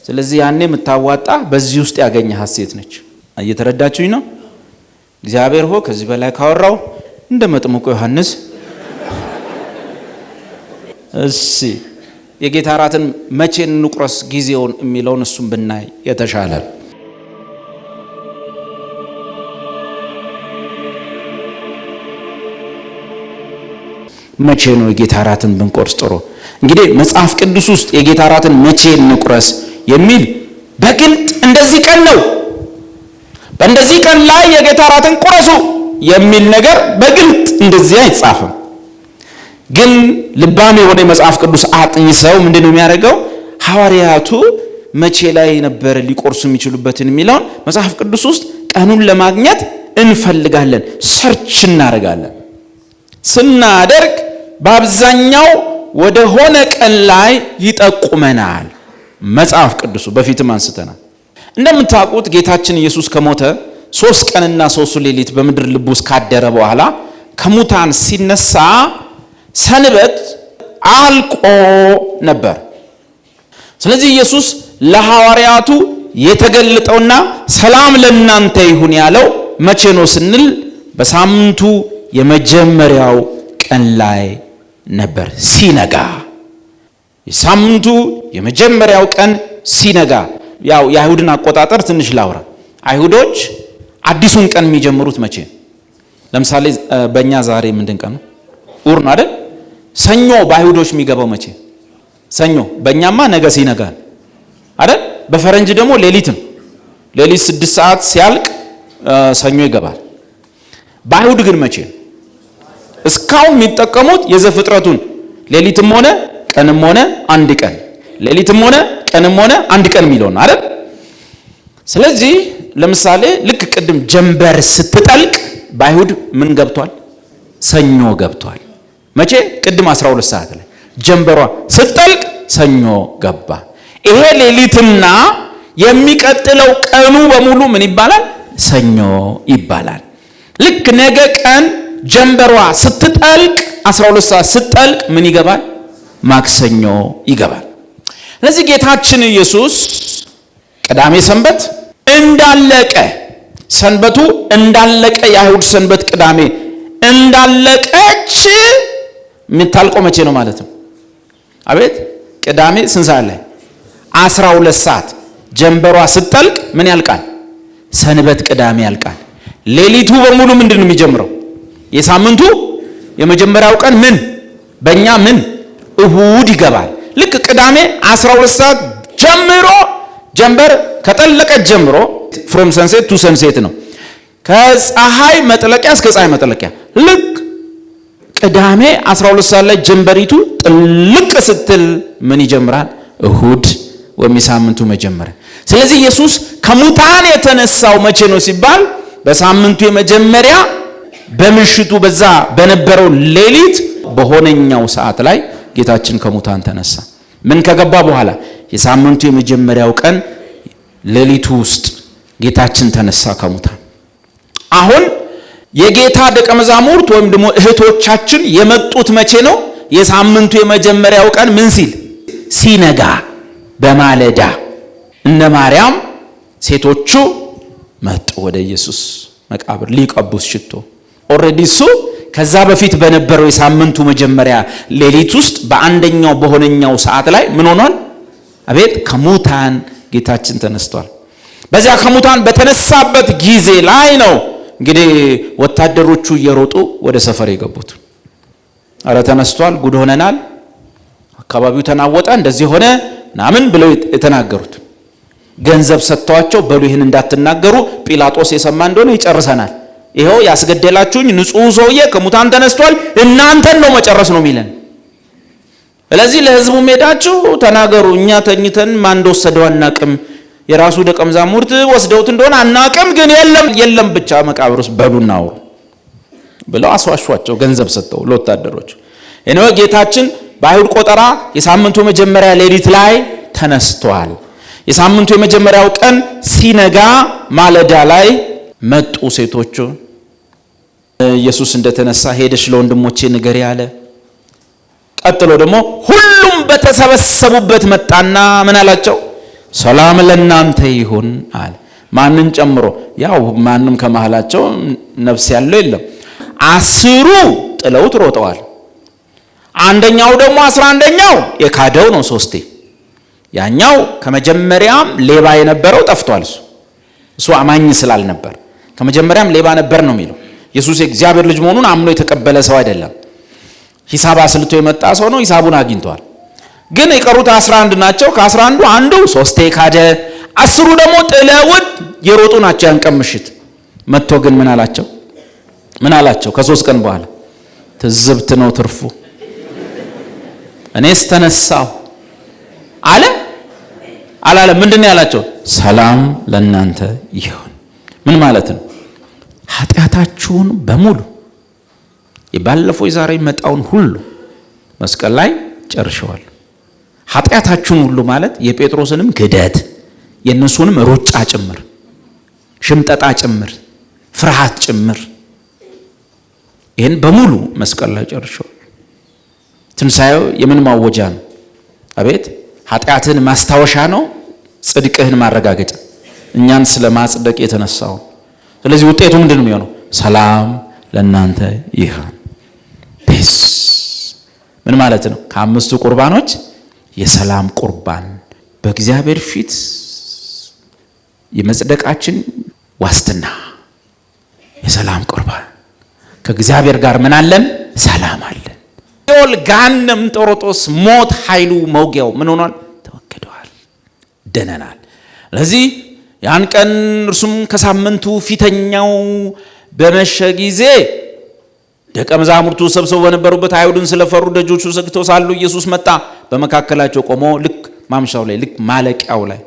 ስለዚህ ያኔ የምታዋጣ በዚህ ውስጥ ያገኘሃት ሴት ነች። እየተረዳችሁኝ ነው? እግዚአብሔር ሆይ ከዚህ በላይ ካወራው እንደ መጥምቁ ዮሐንስ። እሺ የጌታ እራትን መቼ እንቁረስ ጊዜውን የሚለውን እሱም ብናይ የተሻለ። መቼ ነው የጌታ እራትን ብንቆርስ ጥሩ? እንግዲህ መጽሐፍ ቅዱስ ውስጥ የጌታ እራትን መቼ እንቁረስ የሚል በግልጥ እንደዚህ ቀን ነው፣ በእንደዚህ ቀን ላይ የጌታ እራትን ቁረሱ የሚል ነገር በግልጥ እንደዚህ አይጻፍም። ግን ልባም የሆነ የመጽሐፍ ቅዱስ አጥኚ ሰው ምንድነው የሚያደርገው? ሐዋርያቱ መቼ ላይ ነበር ሊቆርሱ የሚችሉበትን የሚለውን መጽሐፍ ቅዱስ ውስጥ ቀኑን ለማግኘት እንፈልጋለን፣ ሰርች እናደርጋለን። ስናደርግ በአብዛኛው ወደ ሆነ ቀን ላይ ይጠቁመናል መጽሐፍ ቅዱሱ። በፊትም አንስተናል። እንደምታውቁት ጌታችን ኢየሱስ ከሞተ 3 ቀንና 3 ሌሊት በምድር ልብ ውስጥ ካደረ በኋላ ከሙታን ሲነሳ ሰንበት አልቆ ነበር። ስለዚህ ኢየሱስ ለሐዋርያቱ የተገለጠውና ሰላም ለእናንተ ይሁን ያለው መቼ ነው ስንል በሳምንቱ የመጀመሪያው ቀን ላይ ነበር፣ ሲነጋ። የሳምንቱ የመጀመሪያው ቀን ሲነጋ። ያው የአይሁድን አቆጣጠር ትንሽ ላውራ። አይሁዶች አዲሱን ቀን የሚጀምሩት መቼ? ለምሳሌ በእኛ ዛሬ ምንድን ቀን ነው? እሑድ ነው አይደል? ሰኞ በአይሁዶች የሚገባው መቼ? ሰኞ። በእኛማ ነገ ሲነጋ አይደል? በፈረንጅ ደግሞ ሌሊት ነው። ሌሊት 6 ሰዓት ሲያልቅ ሰኞ ይገባል። በአይሁድ ግን መቼ? እስካሁን የሚጠቀሙት የዘፍጥረቱን ሌሊትም ሆነ ቀንም ሆነ አንድ ቀን፣ ሌሊትም ሆነ ቀንም ሆነ አንድ ቀን የሚለው ነው አይደል? ስለዚህ ለምሳሌ ልክ ቅድም ጀንበር ስትጠልቅ በአይሁድ ምን ገብቷል? ሰኞ ገብቷል። መቼ? ቅድም 12 ሰዓት ላይ ጀንበሯ ስትጠልቅ ሰኞ ገባ። ይሄ ሌሊትና የሚቀጥለው ቀኑ በሙሉ ምን ይባላል? ሰኞ ይባላል። ልክ ነገ ቀን ጀንበሯ ስትጠልቅ 12 ሰዓት ስትጠልቅ ምን ይገባል? ማክሰኞ ይገባል። ስለዚህ ጌታችን ኢየሱስ ቅዳሜ ሰንበት እንዳለቀ፣ ሰንበቱ እንዳለቀ፣ የአይሁድ ሰንበት ቅዳሜ እንዳለቀች የምታልቀው መቼ ነው ማለት ነው? አቤት ቅዳሜ ስንት ሰዓት ላይ? 12 ሰዓት ጀንበሯ ስትጠልቅ ምን ያልቃል? ሰንበት ቅዳሜ ያልቃል። ሌሊቱ በሙሉ ምንድን ነው የሚጀምረው? የሳምንቱ የመጀመሪያው ቀን ምን በእኛ ምን እሁድ ይገባል። ልክ ቅዳሜ 12 ሰዓት ጀምሮ ጀንበር ከጠለቀች ጀምሮ ፍሮም ሰንሴት ቱ ሰንሴት ነው፣ ከፀሐይ መጥለቂያ እስከ ፀሐይ መጥለቂያ። ልክ ቅዳሜ 12 ሰዓት ላይ ጀንበሪቱ ጥልቅ ስትል ምን ይጀምራል? እሁድ ወይም የሳምንቱ መጀመሪያ። ስለዚህ ኢየሱስ ከሙታን የተነሳው መቼ ነው ሲባል በሳምንቱ የመጀመሪያ በምሽቱ በዛ በነበረው ሌሊት በሆነኛው ሰዓት ላይ ጌታችን ከሙታን ተነሳ። ምን ከገባ በኋላ? የሳምንቱ የመጀመሪያው ቀን ሌሊቱ ውስጥ ጌታችን ተነሳ ከሙታን። አሁን የጌታ ደቀ መዛሙርት ወይም ደግሞ እህቶቻችን የመጡት መቼ ነው? የሳምንቱ የመጀመሪያው ቀን ምን ሲል? ሲነጋ በማለዳ። እነ ማርያም ሴቶቹ መጡ ወደ ኢየሱስ መቃብር ሊቀቡት ሽቶ። ኦልሬዲ እሱ ከዛ በፊት በነበረው የሳምንቱ መጀመሪያ ሌሊት ውስጥ በአንደኛው በሆነኛው ሰዓት ላይ ምን ሆኗል? አቤት ከሙታን ጌታችን ተነስቷል። በዚያ ከሙታን በተነሳበት ጊዜ ላይ ነው እንግዲህ ወታደሮቹ እየሮጡ ወደ ሰፈር የገቡት። አረ ተነስቷል፣ ጉድ ሆነናል፣ አካባቢው ተናወጠ፣ እንደዚህ ሆነ ምናምን ብለው የተናገሩት። ገንዘብ ሰጥተዋቸው በሉ ይህን እንዳትናገሩ፣ ጲላጦስ የሰማ እንደሆነ ይጨርሰናል፣ ይኸው ያስገደላችሁኝ ንጹሕ ሰውዬ ከሙታን ተነስቷል፣ እናንተን ነው መጨረስ ነው የሚለን። ስለዚህ ለሕዝቡ ሄዳችሁ ተናገሩ፣ እኛ ተኝተን ማን እንደወሰደው አናቅም፣ የራሱ ደቀ መዛሙርት ወስደውት እንደሆነ አናቅም፣ ግን የለም ብቻ መቃብር ውስጥ በሉና አውሩ ብለው አስዋሿቸው፣ ገንዘብ ሰጥተው ለወታደሮች። እነሆ ጌታችን በአይሁድ ቆጠራ የሳምንቱ መጀመሪያ ሌሊት ላይ ተነስቷል። የሳምንቱ የመጀመሪያው ቀን ሲነጋ ማለዳ ላይ መጡ ሴቶቹ። ኢየሱስ እንደተነሳ ሄደሽ ለወንድሞቼ ንገሪ አለ። ቀጥሎ ደግሞ ሁሉም በተሰበሰቡበት መጣና ምን አላቸው? ሰላም ለእናንተ ይሁን አለ። ማንን ጨምሮ? ያው ማንም ከመሃላቸው ነፍስ ያለው የለም። 10ሩ ጥለውት ሮጠዋል። አንደኛው ደግሞ 11ኛው የካደው ነው 3 ያኛው ከመጀመሪያም ሌባ የነበረው ጠፍቷል። እሱ አማኝ ስላልነበር ከመጀመሪያም ሌባ ነበር ነው የሚለው። ኢየሱስ የእግዚአብሔር ልጅ መሆኑን አምኖ የተቀበለ ሰው አይደለም። ሂሳብ አስልቶ የመጣ ሰው ነው፣ ሂሳቡን አግኝቷል። ግን የቀሩት 11 ናቸው። ከ11ዱ አንዱ 3 ካደ፣ 10 ደግሞ ጥለውት የሮጡ ናቸው። ያንቀን ምሽት መጥቶ ግን ምን አላቸው? ከ3 ቀን በኋላ ትዝብት ነው ትርፉ፣ እኔስ ተነሳሁ አለ አላለ? ምንድን ነው ያላቸው? ሰላም ለእናንተ ይሁን። ምን ማለት ነው? ኃጢአታችሁን በሙሉ የባለፈው የዛሬ መጣውን ሁሉ መስቀል ላይ ጨርሸዋል። ኃጢአታችሁን ሁሉ ማለት የጴጥሮስንም ክደት የእነሱንም ሩጫ ጭምር፣ ሽምጠጣ ጭምር፣ ፍርሃት ጭምር፣ ይህን በሙሉ መስቀል ላይ ጨርሸዋል። ትንሣኤው የምን ማወጃ ነው? አቤት! ኃጢአትህን ማስታወሻ ነው፣ ጽድቅህን ማረጋገጫ፣ እኛን ስለ ማጽደቅ የተነሳው። ስለዚህ ውጤቱ ምንድን ነው የሚሆነው? ሰላም ለእናንተ ይሁን። ፔስ ምን ማለት ነው? ከ5ቱ ቁርባኖች የሰላም ቁርባን በእግዚአብሔር ፊት የመጽደቃችን ዋስትና የሰላም ቁርባን። ከእግዚአብሔር ጋር ምን አለን? ሰላም አለን። ሲኦል፣ ገሃነም፣ ጦሮጦስ፣ ሞት፣ ኃይሉ፣ መውጊያው ምን ሆኗል? ተወግደዋል፣ ደነናል። ስለዚህ ያን ቀን እርሱም ከሳምንቱ ፊተኛው በመሸ ጊዜ ደቀ መዛሙርቱ ሰብስበው በነበሩበት አይሁድን ስለፈሩ ደጆቹ ዘግተው ሳሉ ኢየሱስ መጣ፣ በመካከላቸው ቆሞ ልክ ማምሻው ላይ ልክ ማለቂያው ላይ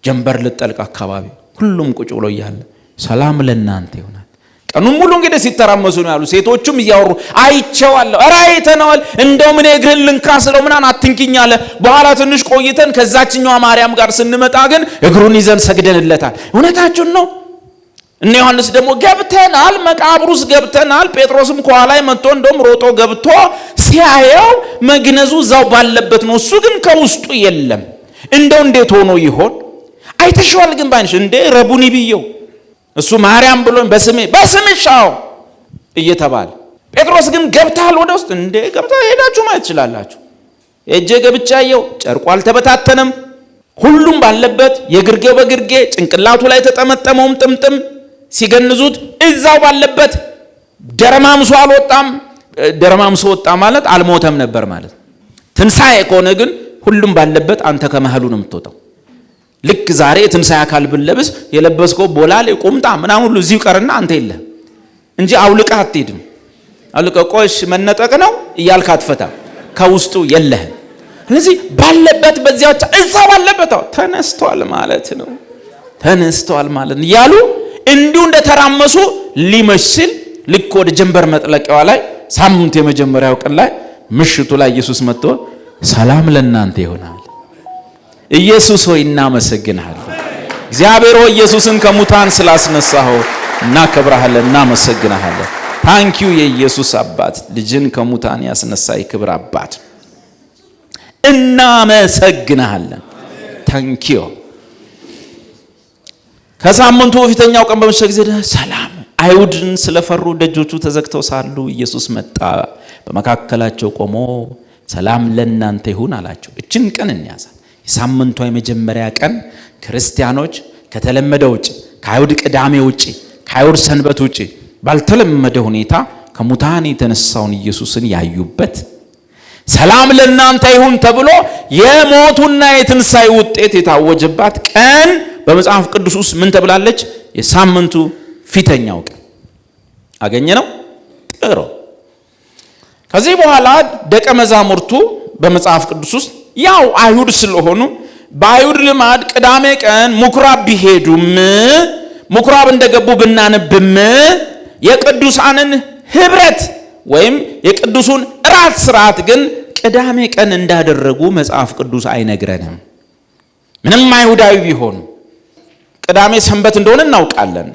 ጀንበር ልጠልቅ አካባቢ ሁሉም ቁጭ ብሎ እያለ ሰላም ለእናንተ ይሆናል። ቀኑን ሙሉ እንግዲህ ሲተራመሱ ነው ያሉ። ሴቶቹም እያወሩ አይቼዋለሁ፣ ኧረ አይተነዋል፣ እንደው ምን እግርህን ልንካ ስለው ምናምን አትንኪኝ አለ። በኋላ ትንሽ ቆይተን ከዛችኛዋ ማርያም ጋር ስንመጣ ግን እግሩን ይዘን ሰግደንለታል። እውነታችሁን ነው። እነ ዮሐንስ ደግሞ ገብተናል፣ መቃብር ውስጥ ገብተናል። ጴጥሮስም ከኋላ መጥቶ እንደውም ሮጦ ገብቶ ሲያየው መግነዙ እዛው ባለበት ነው፣ እሱ ግን ከውስጡ የለም። እንደው እንዴት ሆኖ ይሆን? አይተሽዋል ግን ባንሽ እንዴ ረቡኒ ብየው እሱ ማርያም ብሎኝ በስምሻው እየተባለ ጴጥሮስ ግን ገብታል ወደ ውስጥ እንዴ ገብታ ሄዳችሁ ማለት ትችላላችሁ። እጄ ገብቻየው ጨርቁ አልተበታተነም፣ ሁሉም ባለበት የግርጌ በግርጌ ጭንቅላቱ ላይ ተጠመጠመውም ጥምጥም ሲገንዙት እዛው ባለበት ደረማምሶ አልወጣም። ደረማምሶ ወጣ ማለት አልሞተም ነበር ማለት። ትንሣኤ ከሆነ ግን ሁሉም ባለበት አንተ ከመሃሉ ነው የምትወጣው። ልክ ዛሬ ትንሣኤ አካል ብንለብስ የለበስከው ቦላሌ ቁምጣ ምናምን ሁሉ እዚሁ ቀርና አንተ የለህ እንጂ አውልቀህ አትሄድም። አውልቀህ ቆሽ መነጠቅ ነው እያልክ አትፈታም፣ ከውስጡ የለህም። ስለዚህ ባለበት በዚያው እዛው ባለበት ተነስቷል ማለት ነው፣ ተነስቷል ማለት ነው እያሉ እንዲሁ እንደተራመሱ ሊመስል ልክ ወደ ጀንበር መጥለቂያዋ ላይ ሳምንት የመጀመሪያው ቀን ላይ ምሽቱ ላይ ኢየሱስ መጥቶ ሰላም ለእናንተ ይሆናል። ኢየሱስ ሆይ እናመሰግንሃለን። እግዚአብሔር ሆይ ኢየሱስን ከሙታን ስላስነሳኸው እናከብርሃለን፣ እናመሰግንሃለን። ታንኪዩ የኢየሱስ አባት፣ ልጅን ከሙታን ያስነሳ የክብር አባት እናመሰግንሃለን። ታንኪዩ። ከሳምንቱ በፊተኛው ቀን በመሸ ጊዜ ሰላም፣ አይሁድን ስለፈሩ ደጆቹ ተዘግተው ሳሉ ኢየሱስ መጣ፣ በመካከላቸው ቆሞ ሰላም ለእናንተ ይሁን አላቸው። እችን ቀን እንያዛል። የሳምንቷ የመጀመሪያ ቀን ክርስቲያኖች ከተለመደ ውጭ፣ ከአይሁድ ቅዳሜ ውጭ፣ ከአይሁድ ሰንበት ውጭ ባልተለመደ ሁኔታ ከሙታን የተነሳውን ኢየሱስን ያዩበት፣ ሰላም ለእናንተ ይሁን ተብሎ የሞቱና የትንሣኤ ውጤት የታወጀባት ቀን በመጽሐፍ ቅዱስ ውስጥ ምን ተብላለች? የሳምንቱ ፊተኛው ቀን። አገኘ ነው ጥሩ። ከዚህ በኋላ ደቀ መዛሙርቱ በመጽሐፍ ቅዱስ ውስጥ ያው አይሁድ ስለሆኑ በአይሁድ ልማድ ቅዳሜ ቀን ምኩራብ ቢሄዱም ምኩራብ እንደገቡ ብናነብም የቅዱሳንን ህብረት ወይም የቅዱሱን እራት ስርዓት ግን ቅዳሜ ቀን እንዳደረጉ መጽሐፍ ቅዱስ አይነግረንም። ምንም አይሁዳዊ ቢሆኑ ቅዳሜ ሰንበት እንደሆነ እናውቃለን።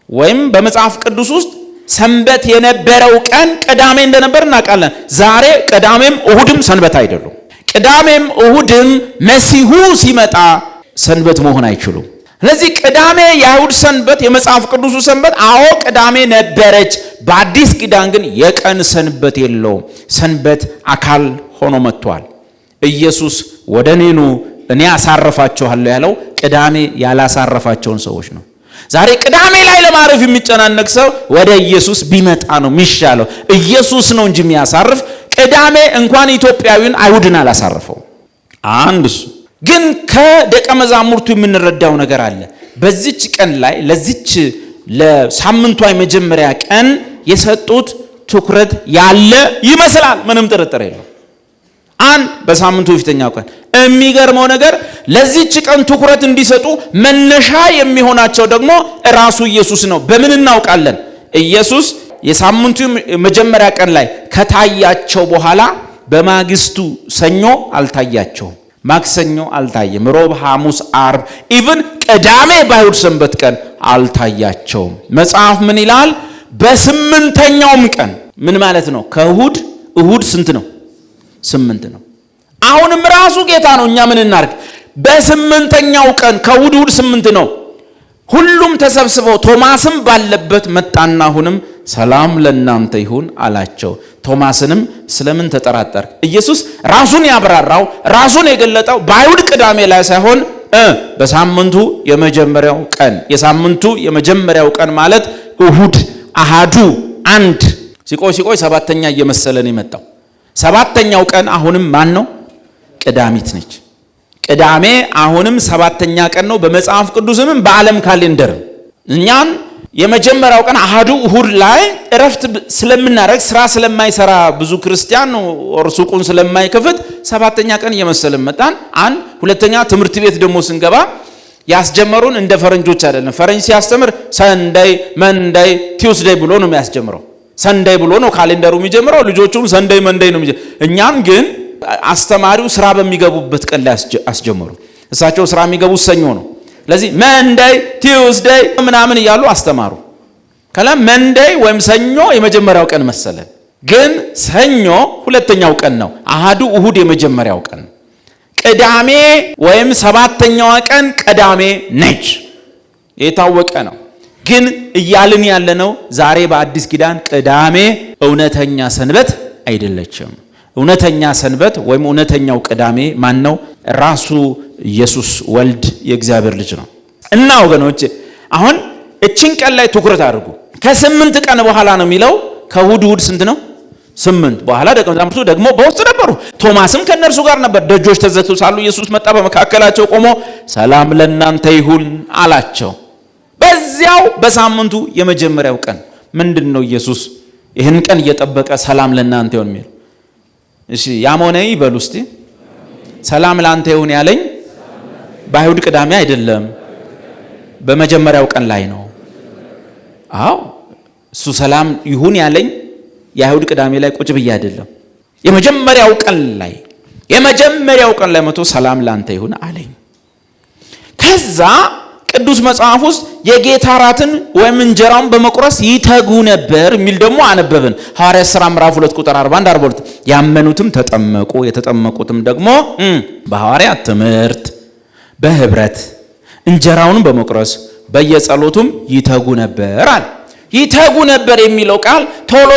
ወይም በመጽሐፍ ቅዱስ ውስጥ ሰንበት የነበረው ቀን ቅዳሜ እንደነበር እናውቃለን። ዛሬ ቅዳሜም እሁድም ሰንበት አይደሉም። ቅዳሜም እሁድም መሲሁ ሲመጣ ሰንበት መሆን አይችሉም። ስለዚህ ቅዳሜ የአይሁድ ሰንበት፣ የመጽሐፍ ቅዱሱ ሰንበት አዎ ቅዳሜ ነበረች። በአዲስ ኪዳን ግን የቀን ሰንበት የለውም። ሰንበት አካል ሆኖ መጥቷል። ኢየሱስ ወደ እኔ ኑ እኔ አሳርፋችኋለሁ ያለው ቅዳሜ ያላሳረፋቸውን ሰዎች ነው። ዛሬ ቅዳሜ ላይ ለማረፍ የሚጨናነቅ ሰው ወደ ኢየሱስ ቢመጣ ነው የሚሻለው። ኢየሱስ ነው እንጂ የሚያሳርፍ ቅዳሜ እንኳን ኢትዮጵያዊን አይሁድን አላሳረፈው። አንድ እሱ ግን ከደቀ መዛሙርቱ የምንረዳው ነገር አለ። በዚች ቀን ላይ ለዚች ለሳምንቷ የመጀመሪያ ቀን የሰጡት ትኩረት ያለ ይመስላል። ምንም ጥርጥር የለው። በሳምንቱ የፊተኛው ቀን የሚገርመው ነገር ለዚች ቀን ትኩረት እንዲሰጡ መነሻ የሚሆናቸው ደግሞ ራሱ ኢየሱስ ነው። በምን እናውቃለን? ኢየሱስ የሳምንቱ መጀመሪያ ቀን ላይ ከታያቸው በኋላ በማግስቱ ሰኞ አልታያቸውም፣ ማክሰኞ አልታየም፣ ሮብ፣ ሐሙስ፣ አርብ ኢቭን ቅዳሜ በአይሁድ ሰንበት ቀን አልታያቸውም። መጽሐፍ ምን ይላል? በስምንተኛውም ቀን ምን ማለት ነው? እሁድ ስንት ነው? 8 ነው። አሁንም ራሱ ጌታ ነው። እኛ ምን እናርግ? በስምንተኛው ቀን ከእሁድ 8 ነው። ሁሉም ተሰብስበው ቶማስም ባለበት መጣና አሁንም ሰላም ለእናንተ ይሁን አላቸው። ቶማስንም ስለምን ተጠራጠር? ኢየሱስ ራሱን ያብራራው ራሱን የገለጠው በአይሁድ ቅዳሜ ላይ ሳይሆን በሳምንቱ የመጀመሪያው ቀን። የሳምንቱ የመጀመሪያው ቀን ማለት እሁድ፣ አሃዱ፣ አንድ ሲቆይ ሰባተኛ እየመሰለን የመጣው ሰባተኛው ቀን አሁንም ማን ነው? ቅዳሚት ነች። ቅዳሜ አሁንም ሰባተኛ ቀን ነው። በመጽሐፍ ቅዱስም በዓለም ካሌንደርም እኛን የመጀመሪያው ቀን አሃዱ እሁድ ላይ እረፍት ስለምናረግ ስራ ስለማይሰራ ብዙ ክርስቲያን ሱቁን ስለማይከፍት ሰባተኛ ቀን እየመሰለን መጣን። ሁለተኛ ትምህርት ቤት ደግሞ ስንገባ ያስጀመሩን እንደ ፈረንጆች አይደለም። ፈረንጅ ሲያስተምር ሰንደይ፣ መንደይ፣ ቲውስደይ ብሎ ነው የሚያስጀምረው። ሰንደይ ብሎ ነው ካሌንደሩ የሚጀምረው። ልጆቹም ሰንደይ መንደይ ነው የሚጀምረው። እኛን ግን አስተማሪው ስራ በሚገቡበት ቀን ላይ አስጀመሩ። እሳቸው ስራ የሚገቡት ሰኞ ነው። ስለዚህ መንደይ፣ ቲውስደይ ምናምን እያሉ አስተማሩ። ከላም መንደይ ወይም ሰኞ የመጀመሪያው ቀን መሰለን፣ ግን ሰኞ ሁለተኛው ቀን ነው። አሃዱ እሁድ የመጀመሪያው ቀን። ቅዳሜ ወይም ሰባተኛዋ ቀን ቅዳሜ ነች፣ የታወቀ ነው። ግን እያልን ያለነው ዛሬ በአዲስ ኪዳን ቅዳሜ እውነተኛ ሰንበት አይደለችም። እውነተኛ ሰንበት ወይም እውነተኛው ቅዳሜ ማን ነው? ራሱ ኢየሱስ ወልድ የእግዚአብሔር ልጅ ነው። እና ወገኖች አሁን እችን ቀን ላይ ትኩረት አድርጉ። ከ8 ቀን በኋላ ነው የሚለው። ከእሁድ ስንት ነው? 8 በኋላ ደቀ መዛሙርቱ ደግሞ በውስጥ ነበሩ። ቶማስም ከነርሱ ጋር ነበር። ደጆች ተዘግተው ሳሉ ኢየሱስ መጣ፣ በመካከላቸው ቆሞ ሰላም ለእናንተ ይሁን አላቸው። በዚያው በሳምንቱ የመጀመሪያው ቀን ምንድን ነው ኢየሱስ ይህን ቀን እየጠበቀ ሰላም ለእናንተ ይሁን የሚል? እሺ ያሞኔ ይበሉ እስቲ። ሰላም ለአንተ ይሁን ያለኝ በአይሁድ ቅዳሜ አይደለም፣ በመጀመሪያው ቀን ላይ ነው። አዎ እሱ ሰላም ይሁን ያለኝ የአይሁድ ቅዳሜ ላይ ቁጭ ብዬ አይደለም፣ የመጀመሪያው ቀን ላይ መቶ ሰላም ለአንተ ይሁን አለኝ። ከዛ ቅዱስ መጽሐፍ ውስጥ የጌታ እራትን ወይም እንጀራውን በመቁረስ ይተጉ ነበር የሚል ደግሞ አነበብን። ሐዋርያት ሥራ ምዕራፍ 2 ቁጥር 41 42 ያመኑትም ተጠመቁ፣ የተጠመቁትም ደግሞ በሐዋርያት ትምህርት በህብረት እንጀራውን በመቁረስ በየጸሎቱም ይተጉ ነበር አለ። ይተጉ ነበር የሚለው ቃል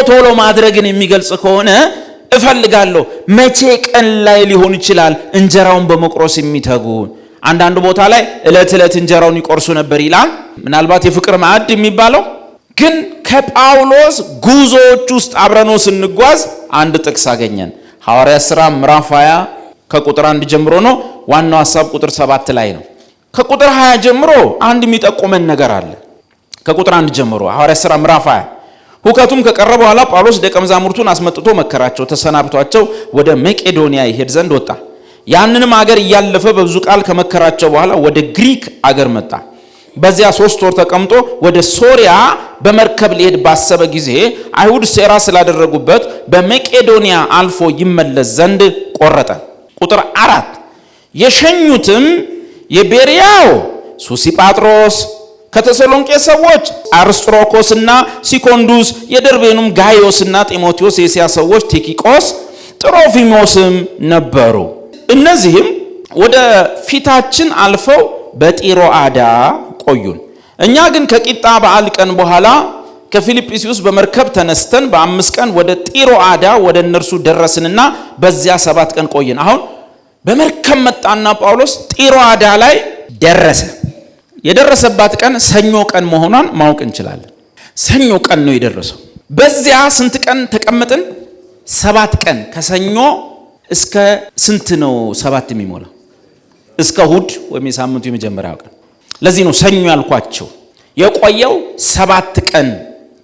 ቶሎ ማድረግን የሚገልጽ ከሆነ እፈልጋለሁ መቼ ቀን ላይ ሊሆን ይችላል እንጀራውን በመቁረስ የሚተጉ? አንዳንድ ቦታ ላይ ዕለት እንጀራውን ይቆርሱ ነበር ይላል። ምናልባት የፍቅር ማዕድ የሚባለው ግን ከጳውሎስ ጉዞዎች ውስጥ አብረኖ ስንጓዝ አንድ ጥቅስ አገኘን። ሐዋርያት ሥራ ምዕራፍ 20 ከቁጥር 1 ጀምሮ ነው። ዋናው ሐሳብ ቁጥር 7 ላይ ነው። ከቁጥር 20 ጀምሮ አንድ የሚጠቁመን ነገር አለ። ከቁጥር 1 ጀምሮ ሐዋርያት ሥራ ምዕራፍ 20 ሁከቱም ከቀረ በኋላ ጳውሎስ ደቀ መዛሙርቱን አስመጥቶ መከራቸው፣ ተሰናብቷቸው ወደ መቄዶንያ ይሄድ ዘንድ ወጣ። ያንንም አገር እያለፈ በብዙ ቃል ከመከራቸው በኋላ ወደ ግሪክ አገር መጣ። በዚያ 3 ወር ተቀምጦ ወደ ሶሪያ በመርከብ ሊሄድ ባሰበ ጊዜ አይሁድ ሴራ ስላደረጉበት በመቄዶንያ አልፎ ይመለስ ዘንድ ቆረጠ። ቁጥር 4 የሸኙትም የቤርያው ሱሲጳጥሮስ፣ ከተሰሎንቄ ሰዎች አርስጥሮኮስና ሲኮንዱስ፣ የደርቤኑም ጋዮስና ጢሞቴዎስ፣ የእስያ ሰዎች ቲኪቆስ፣ ጥሮፊሞስም ነበሩ። እነዚህም ወደ ፊታችን አልፈው በጢሮአዳ ቆዩን። እኛ ግን ከቂጣ በዓል ቀን በኋላ ከፊልጵስዩስ በመርከብ ተነስተን በ5 ቀን ወደ ጢሮአዳ ወደ እነርሱ ደረስንና በዚያ 7 ቀን ቆየን። አሁን በመርከብ መጣና ጳውሎስ ጢሮአዳ ላይ ደረሰ። የደረሰባት ቀን ሰኞ ቀን መሆኗን ማወቅ እንችላለን። ሰኞ ቀን ነው የደረሰው። በዚያ ስንት ቀን ተቀመጥን? 7 ቀን። ከሰኞ እስከ ስንት ነው 7 የሚሞላው? እስከ እሁድ ወይም የሳምንቱ የመጀመሪያው ቀን። ለዚህ ነው ሰኞ ያልኳቸው። የቆየው 7 ቀን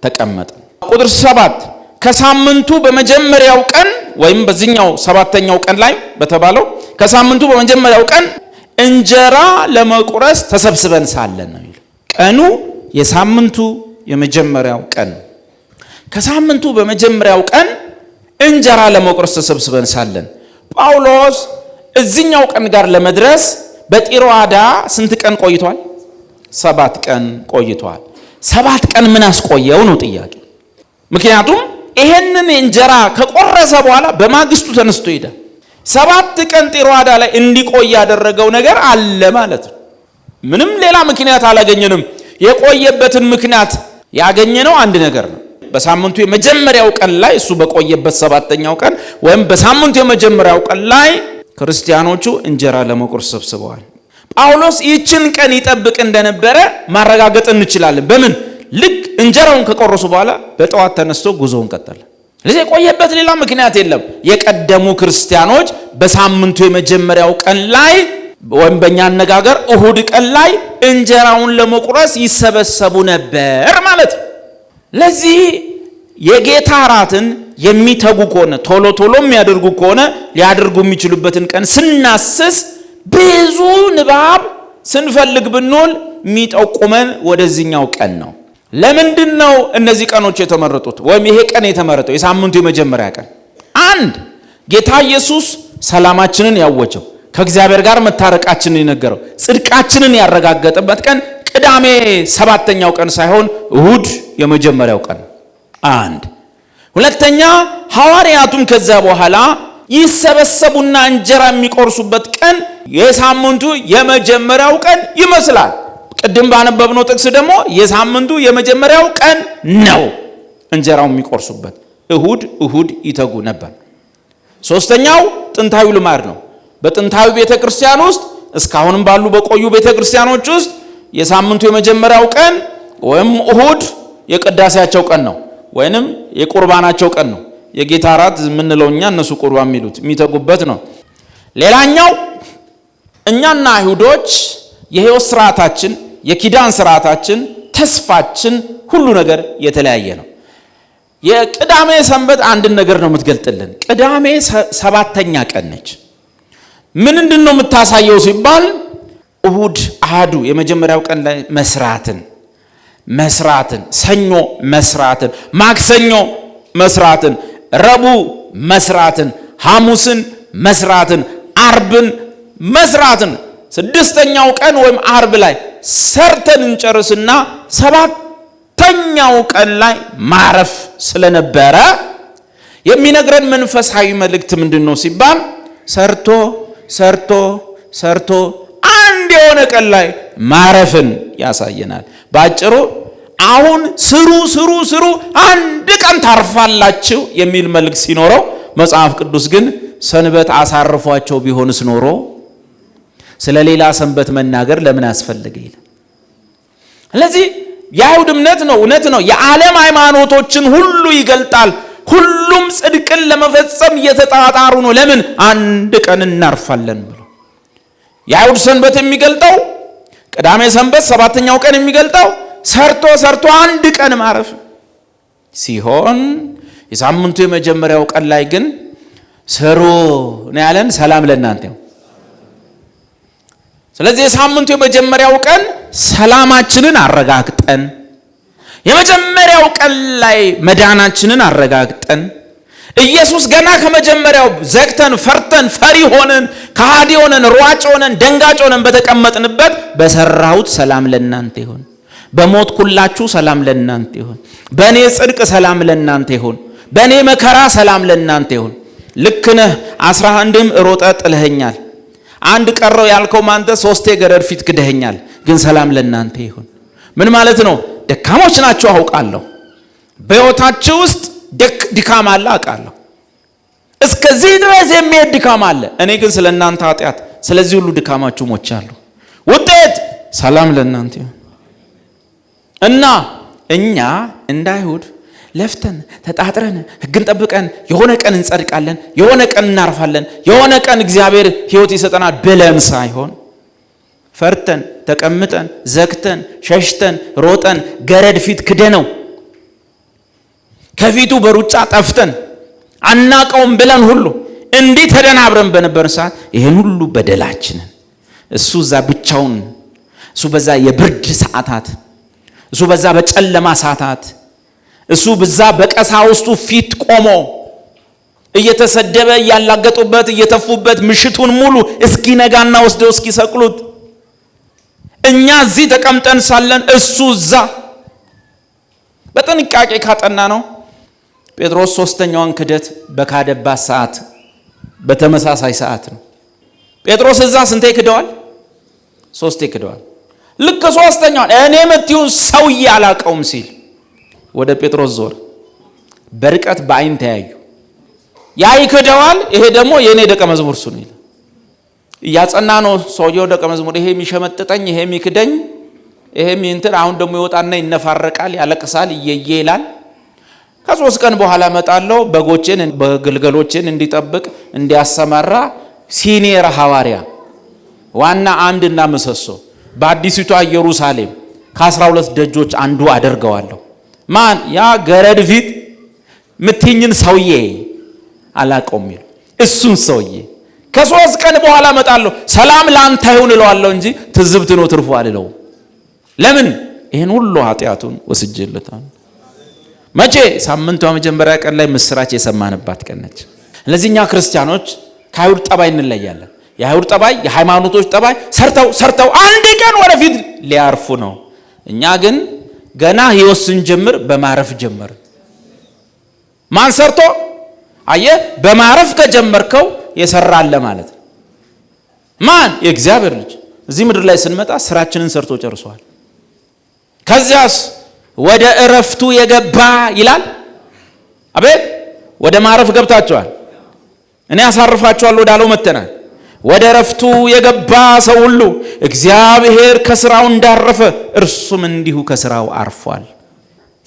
ተቀመጠ። ቁጥር 7 ከሳምንቱ በመጀመሪያው ቀን ወይም በዚህኛው 7ኛው ቀን ላይ በተባለው ከሳምንቱ በመጀመሪያው ቀን እንጀራ ለመቁረስ ተሰብስበን ሳለን ነው ይላል። ቀኑ የሳምንቱ የመጀመሪያው ቀን። ከሳምንቱ በመጀመሪያው ቀን እንጀራ ለመቁረስ ተሰብስበን ሳለን ጳውሎስ እዚህኛው ቀን ጋር ለመድረስ በጢሮአዳ ስንት ቀን ቆይቷል? 7 ቀን ቆይቷል። 7 ቀን ምን አስቆየው ነው ጥያቄ። ምክንያቱም ይሄንን እንጀራ ከቆረሰ በኋላ በማግስቱ ተነስቶ ሄደ። 7 ቀን ጢሮአዳ ላይ እንዲቆይ ያደረገው ነገር አለ ማለት ነው። ምንም ሌላ ምክንያት አላገኘንም። የቆየበትን ምክንያት ያገኘነው አንድ ነገር ነው። በሳምንቱ የመጀመሪያው ቀን ላይ እሱ በቆየበት 7ኛው ቀን ወይም በሳምንቱ የመጀመሪያው ቀን ላይ ክርስቲያኖቹ እንጀራ ለመቁረስ ሰብስበዋል። ጳውሎስ ይህችን ቀን ይጠብቅ እንደነበረ ማረጋገጥ እንችላለን። በምን? ልክ እንጀራውን ከቆረሱ በኋላ በጠዋት ተነስቶ ጉዞውን ቀጠለ። ስለዚህ የቆየበት ሌላ ምክንያት የለም። የቀደሙ ክርስቲያኖች በሳምንቱ የመጀመሪያው ቀን ላይ ወይም በእኛ አነጋገር እሁድ ቀን ላይ እንጀራውን ለመቁረስ ይሰበሰቡ ነበር ማለት ነው። ለዚህ የጌታ እራትን የሚተጉ ከሆነ ቶሎ ቶሎ የሚያደርጉ ከሆነ ሊያደርጉ የሚችሉበትን ቀን ስናስስ ብዙ ንባብ ስንፈልግ ብንውል የሚጠቁመን ወደዚህኛው ቀን ነው። ለምንድን ነው እነዚህ ቀኖች የተመረጡት ወይም ይሄ ቀን የተመረጠው? የሳምንቱ የመጀመሪያ ቀን አንድ ጌታ ኢየሱስ ሰላማችንን ያወጀው፣ ከእግዚአብሔር ጋር መታረቃችንን የነገረው፣ ጽድቃችንን ያረጋገጠበት ቀን ቅዳሜ 7ኛው ቀን ሳይሆን እሁድ የመጀመሪያው ቀን አንድ። ሁለተኛ ሐዋርያቱም ከዛ በኋላ ይሰበሰቡና እንጀራ የሚቆርሱበት ቀን የሳምንቱ የመጀመሪያው ቀን ይመስላል። ቅድም ባነበብነው ጥቅስ ደግሞ የሳምንቱ የመጀመሪያው ቀን ነው እንጀራው የሚቆርሱበት። እሁድ ይተጉ ነበር። ሶስተኛው ጥንታዊ ልማድ ነው። በጥንታዊ ቤተክርስቲያን ውስጥ እስካሁንም ባሉ በቆዩ ቤተክርስቲያኖች ውስጥ የሳምንቱ የመጀመሪያው ቀን ወይም እሁድ የቅዳሴያቸው ቀን ነው ወይንም የቁርባናቸው ቀን ነው። የጌታ እራት የምንለው እኛ እነሱ ቁርባን የሚሉት የሚተጉበት ነው። ሌላኛው እኛና አይሁዶች የሕይወት ስርዓታችን፣ የኪዳን ስርዓታችን፣ ተስፋችን ሁሉ ነገር የተለያየ ነው። የቅዳሜ ሰንበት አንድን ነገር ነው የምትገልጥልን። ቅዳሜ 7ኛ ቀን ነች። ምንድን ነው የምታሳየው ሲባል እሁድ አሃዱ የመጀመሪያው ቀን ላይ መስራትን፣ ሰኞ መስራትን፣ ማክሰኞ መስራትን፣ ረቡዕ መስራትን፣ ሐሙስን መስራትን፣ አርብን መስራትን፣ 6ኛው ቀን ወይም አርብ ላይ ሰርተን እንጨርስና 7ኛው ቀን ላይ ማረፍ ስለነበረ የሚነግረን መንፈሳዊ መልእክት ምንድን ነው ሲባል ሰርቶ አንድ የሆነ ቀን ላይ ማረፍን ያሳየናል። ባጭሩ አሁን ስሩ አንድ ቀን ታርፋላችሁ የሚል መልእክት ሲኖረው፣ መጽሐፍ ቅዱስ ግን ሰንበት አሳርፏቸው ቢሆንስ ኖሮ ስለ ሌላ ሰንበት መናገር ለምን አስፈለገ ይላል። ስለዚህ የአይሁድ እምነት ነው፣ እውነት ነው፣ የዓለም ሃይማኖቶችን ሁሉ ይገልጣል። ሁሉም ጽድቅን ለመፈጸም እየተጣጣሩ ነው። ለምን? አንድ ቀን እናርፋለን ብሎ። የአይሁድ ሰንበት የሚገልጠው ቅዳሜ ሰንበት 7ኛው ቀን የሚገልጠው ሰርቶ አንድ ቀን ማረፍ ሲሆን የሳምንቱ የመጀመሪያው ቀን ላይ ግን ስሩ ነው ያለን። ሰላም ለእናንተ ይሁን። ስለዚህ የሳምንቱ የመጀመሪያው ቀን ሰላማችንን አረጋግጠን፣ የመጀመሪያው ቀን ላይ መዳናችንን አረጋግጠን፣ ኢየሱስ ገና ከመጀመሪያው ዘግተን ፈርተን ፈሪ ሆነን ከሃዲ ሆነን ሯጭ ሆነን ደንጋጭ ሆነን በተቀመጥንበት በሰራሁት ሰላም ለእናንተ ይሁን፣ በሞትኩላችሁ ሰላም ለእናንተ ይሁን፣ በእኔ ጽድቅ ሰላም ለእናንተ ይሁን፣ በእኔ መከራ ሰላም ለእናንተ ይሁን። ልክ ነህ 11ም ሮጠ ጥለኸኛል፣ አንድ ቀረው ያልከው ማንተ 3 ገረድ ፊት ክደኸኛል፣ ግን ሰላም ለእናንተ ይሁን። ምን ማለት ነው? ደካሞች ናችሁ አውቃለሁ። በሕይወታችሁ ውስጥ ድካም አለ አውቃለሁ። እስከዚህ ድረስ የሚሄድ ድካም አለ። እኔ ግን ስለ እናንተ ኃጢአት ስለዚህ ሁሉ ድካማችሁ ሞቻለሁ። ውጤት ሰላም ለእናንተ ይሁን። እና እኛ እንደ አይሁድ ለፍተን ተጣጥረን ሕግን ጠብቀን የሆነ ቀን እንጸድቃለን፣ የሆነ ቀን እናርፋለን፣ የሆነ ቀን እግዚአብሔር ሕይወት ይሰጠናል ብለን ሳይሆን ፈርተን ተቀምጠን ዘግተን ሸሽተን ሮጠን ገረድ ፊት ክደነው ከፊቱ በሩጫ ጠፍተን አናቀውም ብለን ሁሉ እንዲህ ተደናብረን በነበር ሰዓት ይሄን ሁሉ በደላችንን እሱ እዛ ብቻውን እሱ በዛ የብርድ ሰዓታት እሱ በዛ በጨለማ ሰዓታት እሱ በዛ በቀሳውስቱ ፊት ቆሞ እየተሰደበ ያላገጡበት እየተፉበት ምሽቱን ሙሉ እስኪነጋና ወስደው እስኪሰቅሉት እኛ እዚህ ተቀምጠን ሳለን እሱ እዛ በጥንቃቄ ካጠና ነው ጴጥሮስ ሶስተኛውን ክደት በካደባት ሰዓት በተመሳሳይ ሰዓት ነው። ጴጥሮስ እዛ ስንቴ ክደዋል? ሶስቴ ክደዋል። ልክ ሶስተኛውን እኔ መጥተው ሰውዬ አላቀውም ሲል ወደ ጴጥሮስ ዞር በርቀት በአይን ተያዩ። ያ ይክደዋል፣ ይሄ ደግሞ የኔ ደቀ መዝሙር እሱ ነው። ያጸና ነው ሰውየው ደቀ መዝሙር ይሄ የሚሸመጥጠኝ ይሄ የሚክደኝ ይሄ እንትን አሁን ደግሞ ይወጣና ይነፋረቃል ያለቅሳል እየየ ይላል። ከ3 ቀን በኋላ መጣለው በጎችን በግልገሎችን እንዲጠብቅ እንዲያሰማራ ሲኒየር ሐዋርያ ዋና አምድና ምሰሶ በአዲሲቷ ኢየሩሳሌም ከ12 ደጆች አንዱ አደርገዋለሁ። ማን ያ ገረድ ፊት ምትኝን ሰውዬ አላቀውም ይል እሱን ሰውዬ ከ3 ቀን በኋላ መጣለው ሰላም ላንተ ይሁን እለዋለሁ እንጂ ትዝብት ነው ትርፉ አልለው። ለምን ይሄን ሁሉ ኃጢያቱን ወስጄለታል። መቼ? ሳምንቷ መጀመሪያ ቀን ላይ ምስራች የሰማንባት ቀን ነች። ለዚህኛ ክርስቲያኖች ከአይሁድ ጠባይ እንለያለን። የአይሁድ ጠባይ የሃይማኖቶች ጠባይ ሰርተው አንድ ቀን ወደፊት ሊያርፉ ነው። እኛ ግን ገና ህይወት ስንጀምር በማረፍ ጀመር። ማን ሰርቶ አየ በማረፍ ከጀመርከው የሰራለ ማለት ነው። ማን? የእግዚአብሔር ልጅ እዚህ ምድር ላይ ስንመጣ ስራችንን ሰርቶ ጨርሷል። ከዚያስ ወደ እረፍቱ የገባ ይላል። አቤት ወደ ማረፍ ገብታችኋል። እኔ አሳርፋችኋለሁ ወዳለው መተናል። ወደ እረፍቱ የገባ ሰው ሁሉ እግዚአብሔር ከስራው እንዳረፈ እርሱም እንዲሁ ከስራው አርፏል።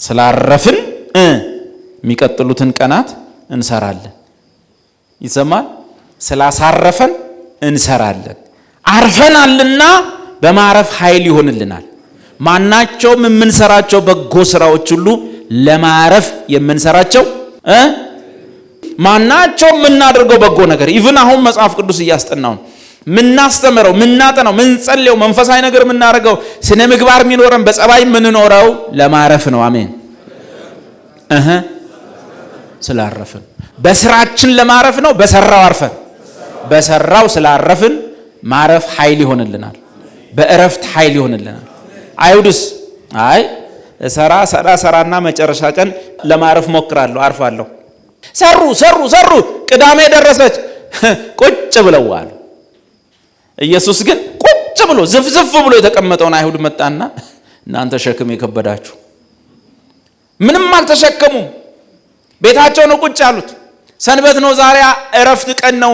ስላረፍን የሚቀጥሉትን ቀናት እንሰራለን። ይሰማል። ስላሳረፈን እንሰራለን። አርፈናልና በማረፍ ኃይል ይሆንልናል። ማናቸውም የምንሰራቸው በጎ ስራዎች ሁሉ ለማረፍ የምንሰራቸው ማናቸውም የምናደርገው በጎ ነገር ኢቭን አሁን መጽሐፍ ቅዱስ እያስጠናው ምናስተምረው ምናጠናው ምንጸልየው መንፈሳዊ ነገር የምናደርገው ስነ ምግባር የሚኖረን በጸባይ የምንኖረው ለማረፍ ነው። አሜን። ስላረፍን በስራችን ለማረፍ ነው። በሰራው አርፈን በሰራው ስላረፍን ማረፍ ኃይል ይሆንልናል። በእረፍት ኃይል ይሆንልናል። አይሁድስ አይ ሰራና መጨረሻ ቀን ለማረፍ ሞክራለሁ አርፋለሁ። ሰሩ ቅዳሜ ደረሰች ቁጭ ብለዋል። ኢየሱስ ግን ቁጭ ብሎ ዝፍዝፍ ብሎ የተቀመጠውን አይሁድ መጣና እናንተ ሸክም የከበዳችሁ ምንም አልተሸከሙም። ቤታቸው ነው ቁጭ ያሉት። ሰንበት ነው ዛሬ እረፍት ቀን ነው።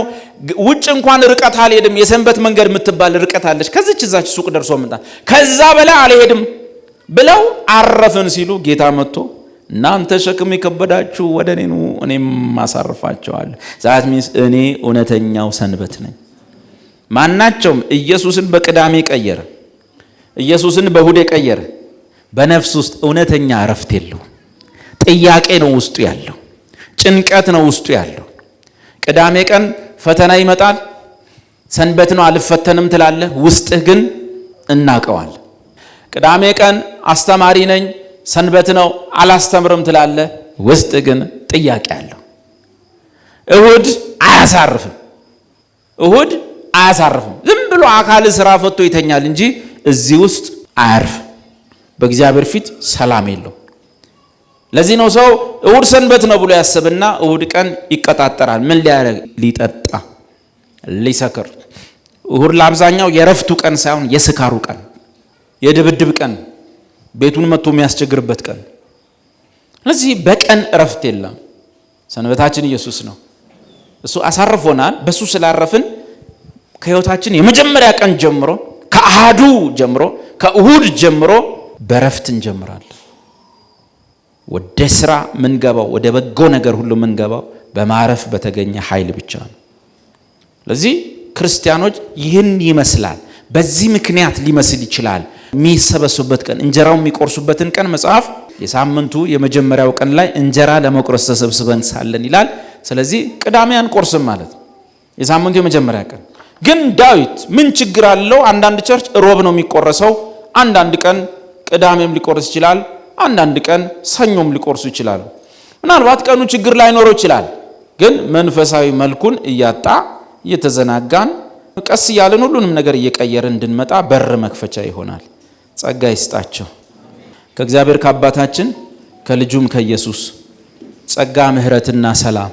ውጭ እንኳን ርቀት አልሄድም። የሰንበት መንገድ የምትባል ርቀት አለች። ከዚች እዛች ሱቅ ደርሶ መጣ። ከዛ በላይ አልሄድም ብለው አረፍን ሲሉ ጌታ መጥቶ እናንተ ሸክም የከበዳችሁ ወደ እኔ ኑ እኔም ማሳርፋቸዋለሁ። ዛት ሚንስ እኔ እውነተኛው ሰንበት ነኝ። ማናቸውም ኢየሱስን በቅዳሜ ቀየረ፣ ኢየሱስን በእሁድ ቀየረ፣ በነፍስ ውስጥ እውነተኛ እረፍት የለው። ጥያቄ ነው ውስጡ ያለው፣ ጭንቀት ነው ውስጡ ያለው። ቅዳሜ ቀን ፈተና ይመጣል። ሰንበት ነው አልፈተንም ትላለህ፣ ውስጥህ ግን እናቀዋል። ቅዳሜ ቀን አስተማሪ ነኝ ሰንበት ነው አላስተምርም ትላለህ፣ ውስጥ ግን ጥያቄ አለው። እሁድ አያሳርፍም። ዝም ብሎ አካል ስራ ፈቶ ይተኛል እንጂ እዚህ ውስጥ አያርፍም። በእግዚአብሔር ፊት ሰላም የለው። ለዚህ ነው ሰው እሁድ ሰንበት ነው ብሎ ያስብና እሁድ ቀን ይቀጣጠራል። ምን ሊያደርግ? ሊጠጣ፣ ሊሰክር። እሁድ ለአብዛኛው የረፍቱ ቀን ሳይሆን የስካሩ ቀን፣ የድብድብ ቀን፣ ቤቱን መጥቶ የሚያስቸግርበት ቀን። ስለዚህ በቀን እረፍት የለም። ሰንበታችን ኢየሱስ ነው። እሱ አሳርፎናል። በሱ ስላረፍን ከህይወታችን የመጀመሪያ ቀን ጀምሮ ከአሃዱ ጀምሮ ከእሁድ ጀምሮ በረፍት እንጀምራለን። ወደ ስራ ምንገባው ወደ በጎ ነገር ሁሉ ምንገባው በማረፍ በተገኘ ኃይል ብቻ ነው። ስለዚህ ክርስቲያኖች ይህን ይመስላል በዚህ ምክንያት ሊመስል ይችላል። የሚሰበሰቡበት ቀን እንጀራው የሚቆርሱበትን ቀን መጽሐፍ የሳምንቱ የመጀመሪያው ቀን ላይ እንጀራ ለመቁረስ ተሰብስበን ሳለን ይላል። ስለዚህ ቅዳሜ አንቆርስም ማለት ነው፣ የሳምንቱ የመጀመሪያ ቀን። ግን ዳዊት ምን ችግር አለው? አንዳንድ ቸርች ሮብ ነው የሚቆረሰው፣ አንዳንድ ቀን ቅዳሜም ሊቆርስ ይችላል፣ አንዳንድ ቀን ሰኞም ሊቆርሱ ይችላሉ። ምናልባት ቀኑ ችግር ላይኖረው ይችላል። ግን መንፈሳዊ መልኩን እያጣ እየተዘናጋን ቀስ እያለን ሁሉንም ነገር እየቀየርን እንድንመጣ በር መክፈቻ ይሆናል። ጸጋ ይስጣቸው። ከእግዚአብሔር ከአባታችን ከልጁም ከኢየሱስ ጸጋ ምሕረትና ሰላም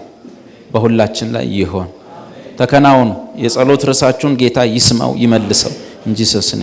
በሁላችን ላይ ይሆን። ተከናወኑ። የጸሎት ርዕሳችሁን ጌታ ይስማው ይመልሰው እንጂ ሰስኔ